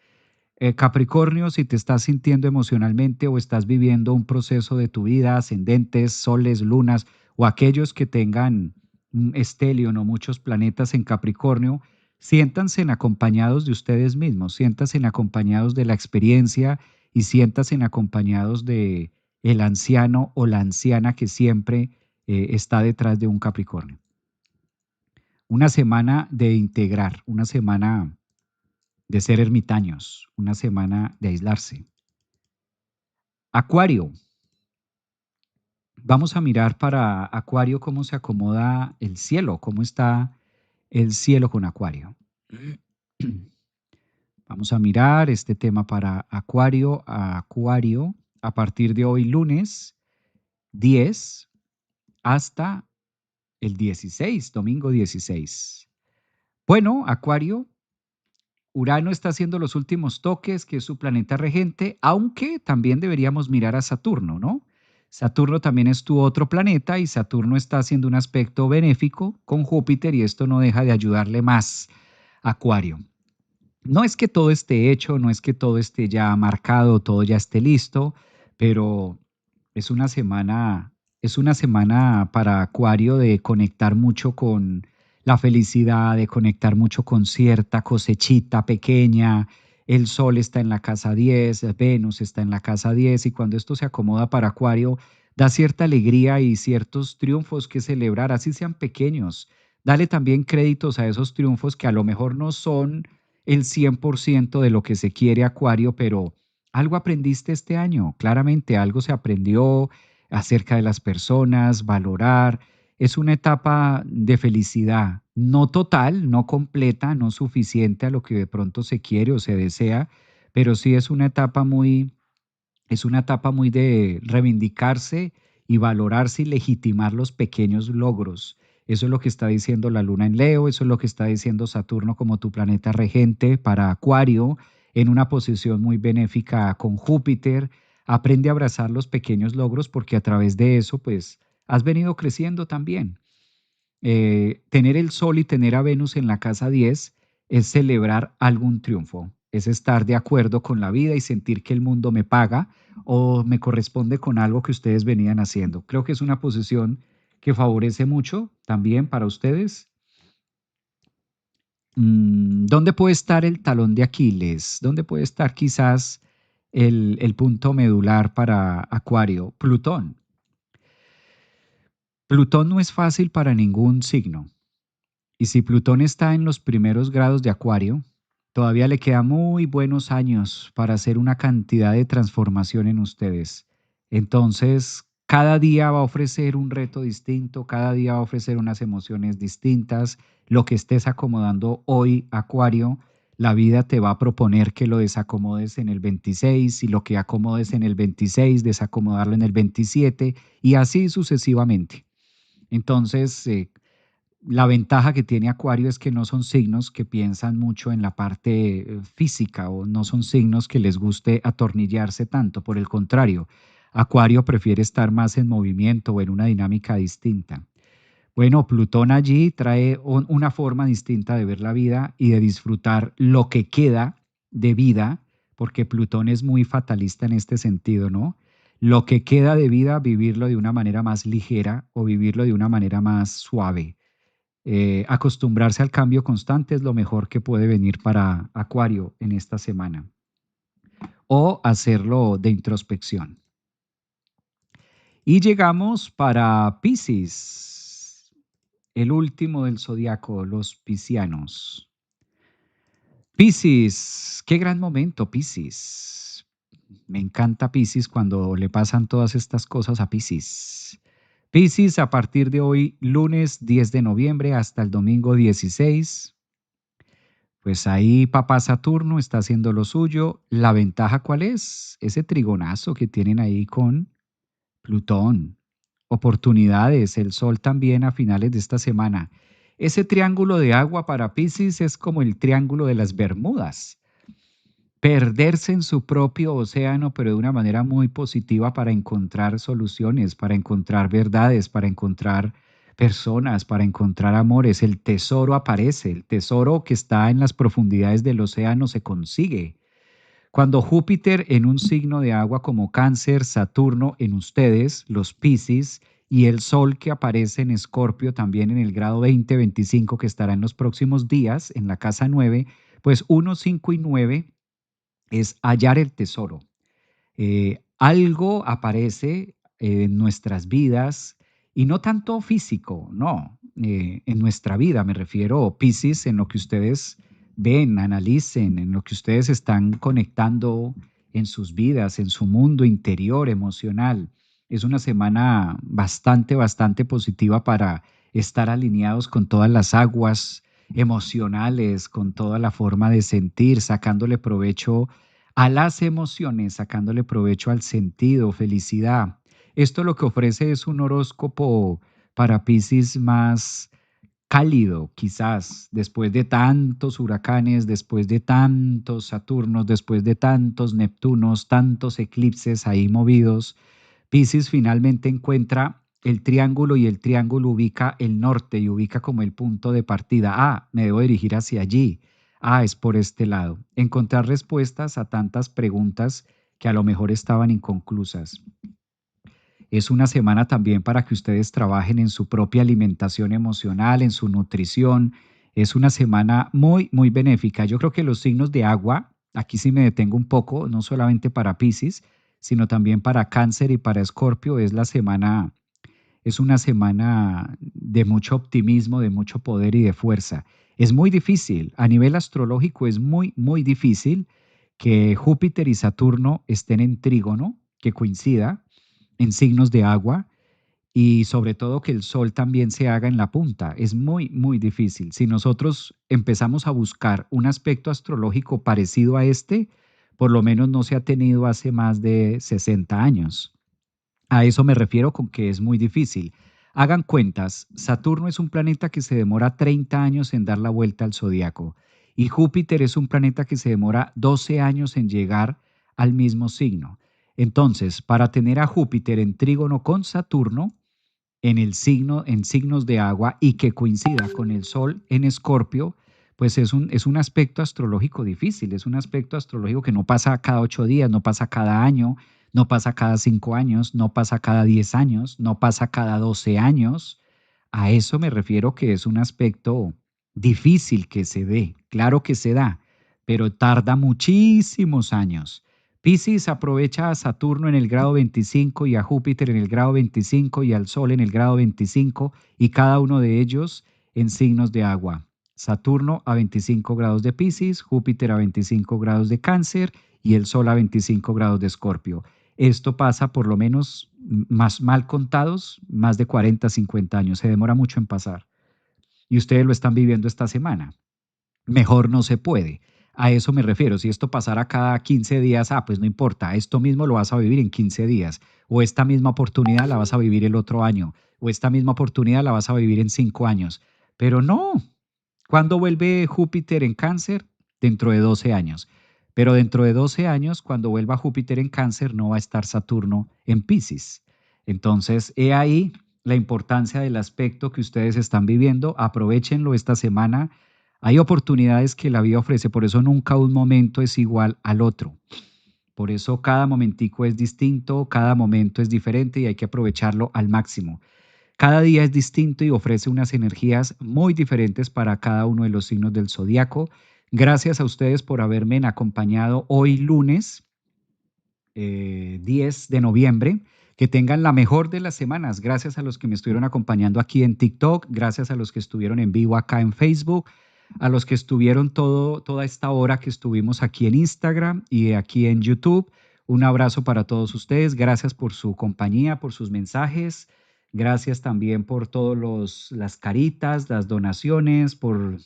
Capricornio, si te estás sintiendo emocionalmente o estás viviendo un proceso de tu vida, ascendentes, soles, lunas o aquellos que tengan un estelion o muchos planetas en Capricornio, siéntanse en acompañados de ustedes mismos, siéntanse en acompañados de la experiencia y siéntanse en acompañados de el anciano o la anciana que siempre está detrás de un Capricornio. Una semana de integrar, una semana de ser ermitaños, una semana de aislarse. Acuario, vamos a mirar para Acuario cómo se acomoda el cielo, cómo está el cielo con Acuario. Vamos a mirar este tema para Acuario, a partir de hoy lunes 10 hasta el 16, domingo 16. Bueno, Acuario, Urano está haciendo los últimos toques, que es su planeta regente, aunque también deberíamos mirar a Saturno, ¿no? Saturno también es tu otro planeta y Saturno está haciendo un aspecto benéfico con Júpiter y esto no deja de ayudarle más a Acuario. No es que todo esté hecho, no es que todo esté ya marcado, todo ya esté listo, pero es es una semana para Acuario de conectar mucho con la felicidad, de conectar mucho con cierta cosechita pequeña, el Sol está en la casa 10, Venus está en la casa 10 y cuando esto se acomoda para Acuario, da cierta alegría y ciertos triunfos que celebrar, así sean pequeños. Dale también créditos a esos triunfos que a lo mejor no son el 100% de lo que se quiere Acuario, pero algo aprendiste este año, claramente algo se aprendió acerca de las personas, valorar. Es una etapa de felicidad, no total, no completa, no suficiente a lo que de pronto se quiere o se desea, pero sí es una etapa muy de reivindicarse y valorarse y legitimar los pequeños logros. Eso es lo que está diciendo la luna en Leo, eso es lo que está diciendo Saturno como tu planeta regente para Acuario, en una posición muy benéfica con Júpiter. Aprende a abrazar los pequeños logros porque a través de eso, pues, has venido creciendo también. Tener el Sol y tener a Venus en la casa 10 es celebrar algún triunfo, es estar de acuerdo con la vida y sentir que el mundo me paga o me corresponde con algo que ustedes venían haciendo. Creo que es una posición que favorece mucho también para ustedes. ¿Dónde puede estar el talón de Aquiles? ¿Dónde puede estar quizás el punto medular para Acuario? Plutón. Plutón no es fácil para ningún signo. Y si Plutón está en los primeros grados de Acuario, todavía le queda muy buenos años para hacer una cantidad de transformación en ustedes. Entonces, cada día va a ofrecer un reto distinto, cada día va a ofrecer unas emociones distintas. Lo que estés acomodando hoy, Acuario, la vida te va a proponer que lo desacomodes en el 26 y lo que acomodes en el 26, desacomodarlo en el 27 y así sucesivamente. Entonces, la ventaja que tiene Acuario es que no son signos que piensan mucho en la parte física o no son signos que les guste atornillarse tanto. Por el contrario, Acuario prefiere estar más en movimiento o en una dinámica distinta. Bueno, Plutón allí trae una forma distinta de ver la vida y de disfrutar lo que queda de vida, porque Plutón es muy fatalista en este sentido, ¿no? Lo que queda de vida, vivirlo de una manera más ligera o vivirlo de una manera más suave. Acostumbrarse al cambio constante es lo mejor que puede venir para Acuario en esta semana. O hacerlo de introspección. Y llegamos para Piscis, el último del zodiaco, los piscianos. Piscis, qué gran momento, Piscis. Me encanta Piscis cuando le pasan todas estas cosas a Piscis. Piscis, a partir de hoy, lunes 10 de noviembre hasta el domingo 16, pues ahí papá Saturno está haciendo lo suyo. ¿La ventaja cuál es? Ese trigonazo que tienen ahí con Plutón. Oportunidades, el Sol también a finales de esta semana. Ese triángulo de agua para Piscis es como el triángulo de las Bermudas. Perderse en su propio océano, pero de una manera muy positiva para encontrar soluciones, para encontrar verdades, para encontrar personas, para encontrar amores. El tesoro aparece, el tesoro que está en las profundidades del océano se consigue. Cuando Júpiter en un signo de agua como Cáncer, Saturno en ustedes, los Piscis, y el Sol que aparece en Escorpio también en el grado 20, 25 que estará en los próximos días en la casa 9, pues 1, 5 y 9 es hallar el tesoro. Algo aparece en nuestras vidas y no tanto físico, no, en nuestra vida me refiero, Piscis, en lo que ustedes ven, analicen, en lo que ustedes están conectando en sus vidas, en su mundo interior, emocional. Es una semana bastante, bastante positiva para estar alineados con todas las aguas emocionales, con toda la forma de sentir, sacándole provecho a las emociones, sacándole provecho al sentido, felicidad. Esto lo que ofrece es un horóscopo para Piscis más cálido, quizás, después de tantos huracanes, después de tantos Saturnos, después de tantos Neptunos, tantos eclipses ahí movidos. Piscis finalmente encuentra el triángulo y el triángulo ubica el norte y ubica como el punto de partida. Ah, me debo dirigir hacia allí. Ah, es por este lado. Encontrar respuestas a tantas preguntas que a lo mejor estaban inconclusas. Es una semana también para que ustedes trabajen en su propia alimentación emocional, en su nutrición. Es una semana muy, muy benéfica. Yo creo que los signos de agua aquí sí me detengo un poco, no solamente para Piscis, sino también para Cáncer y para Escorpio, es una semana de mucho optimismo, de mucho poder y de fuerza. Es muy difícil, a nivel astrológico es muy, muy difícil que Júpiter y Saturno estén en trígono, que coincida en signos de agua y sobre todo que el Sol también se haga en la punta. Es muy, muy difícil. Si nosotros empezamos a buscar un aspecto astrológico parecido a este, por lo menos no se ha tenido hace más de 60 años. A eso me refiero con que es muy difícil. Hagan cuentas, Saturno es un planeta que se demora 30 años en dar la vuelta al zodiaco y Júpiter es un planeta que se demora 12 años en llegar al mismo signo. Entonces, para tener a Júpiter en trígono con Saturno, en el signo, en signos de agua y que coincida con el Sol en Escorpio, pues es un aspecto astrológico difícil, es un aspecto astrológico que no pasa cada 8 días, no pasa cada año, no pasa cada 5 años, no pasa cada 10 años, no pasa cada 12 años. A eso me refiero que es un aspecto difícil que se dé, claro que se da, pero tarda muchísimos años. Piscis aprovecha a Saturno en el grado 25 y a Júpiter en el grado 25 y al Sol en el grado 25 y cada uno de ellos en signos de agua. Saturno a 25 grados de Piscis, Júpiter a 25 grados de Cáncer y el Sol a 25 grados de Escorpio. Esto pasa por lo menos, más mal contados, más de 40, 50 años. Se demora mucho en pasar. Y ustedes lo están viviendo esta semana. Mejor no se puede. A eso me refiero. Si esto pasara cada 15 días, pues no importa, esto mismo lo vas a vivir en 15 días. O esta misma oportunidad la vas a vivir el otro año. O esta misma oportunidad la vas a vivir en 5 años. Pero no. ¿Cuándo vuelve Júpiter en Cáncer? Dentro de 12 años. Pero dentro de 12 años, cuando vuelva Júpiter en Cáncer, no va a estar Saturno en Piscis. Entonces, he ahí la importancia del aspecto que ustedes están viviendo. Aprovechenlo esta semana. Hay oportunidades que la vida ofrece, por eso nunca un momento es igual al otro. Por eso cada momentico es distinto, cada momento es diferente y hay que aprovecharlo al máximo. Cada día es distinto y ofrece unas energías muy diferentes para cada uno de los signos del zodiaco. Gracias a ustedes por haberme acompañado hoy lunes 10 de noviembre. Que tengan la mejor de las semanas. Gracias a los que me estuvieron acompañando aquí en TikTok, gracias a los que estuvieron en vivo acá en Facebook, a los que estuvieron toda esta hora que estuvimos aquí en Instagram y aquí en YouTube. Un abrazo para todos ustedes. Gracias por su compañía, por sus mensajes. Gracias también por todas las caritas, las donaciones, por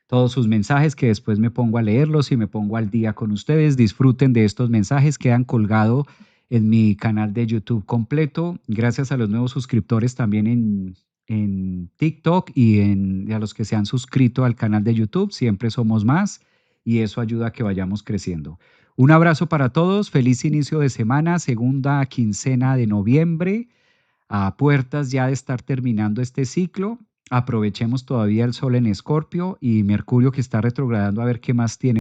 todos sus mensajes que después me pongo a leerlos y me pongo al día con ustedes. Disfruten de estos mensajes, quedan colgados en mi canal de YouTube completo. Gracias a los nuevos suscriptores también en TikTok y a los que se han suscrito al canal de YouTube. Siempre somos más y eso ayuda a que vayamos creciendo. Un abrazo para todos, feliz inicio de semana, segunda quincena de noviembre, a puertas ya de estar terminando este ciclo. Aprovechemos todavía el Sol en Escorpio y Mercurio que está retrogradando a ver qué más tiene.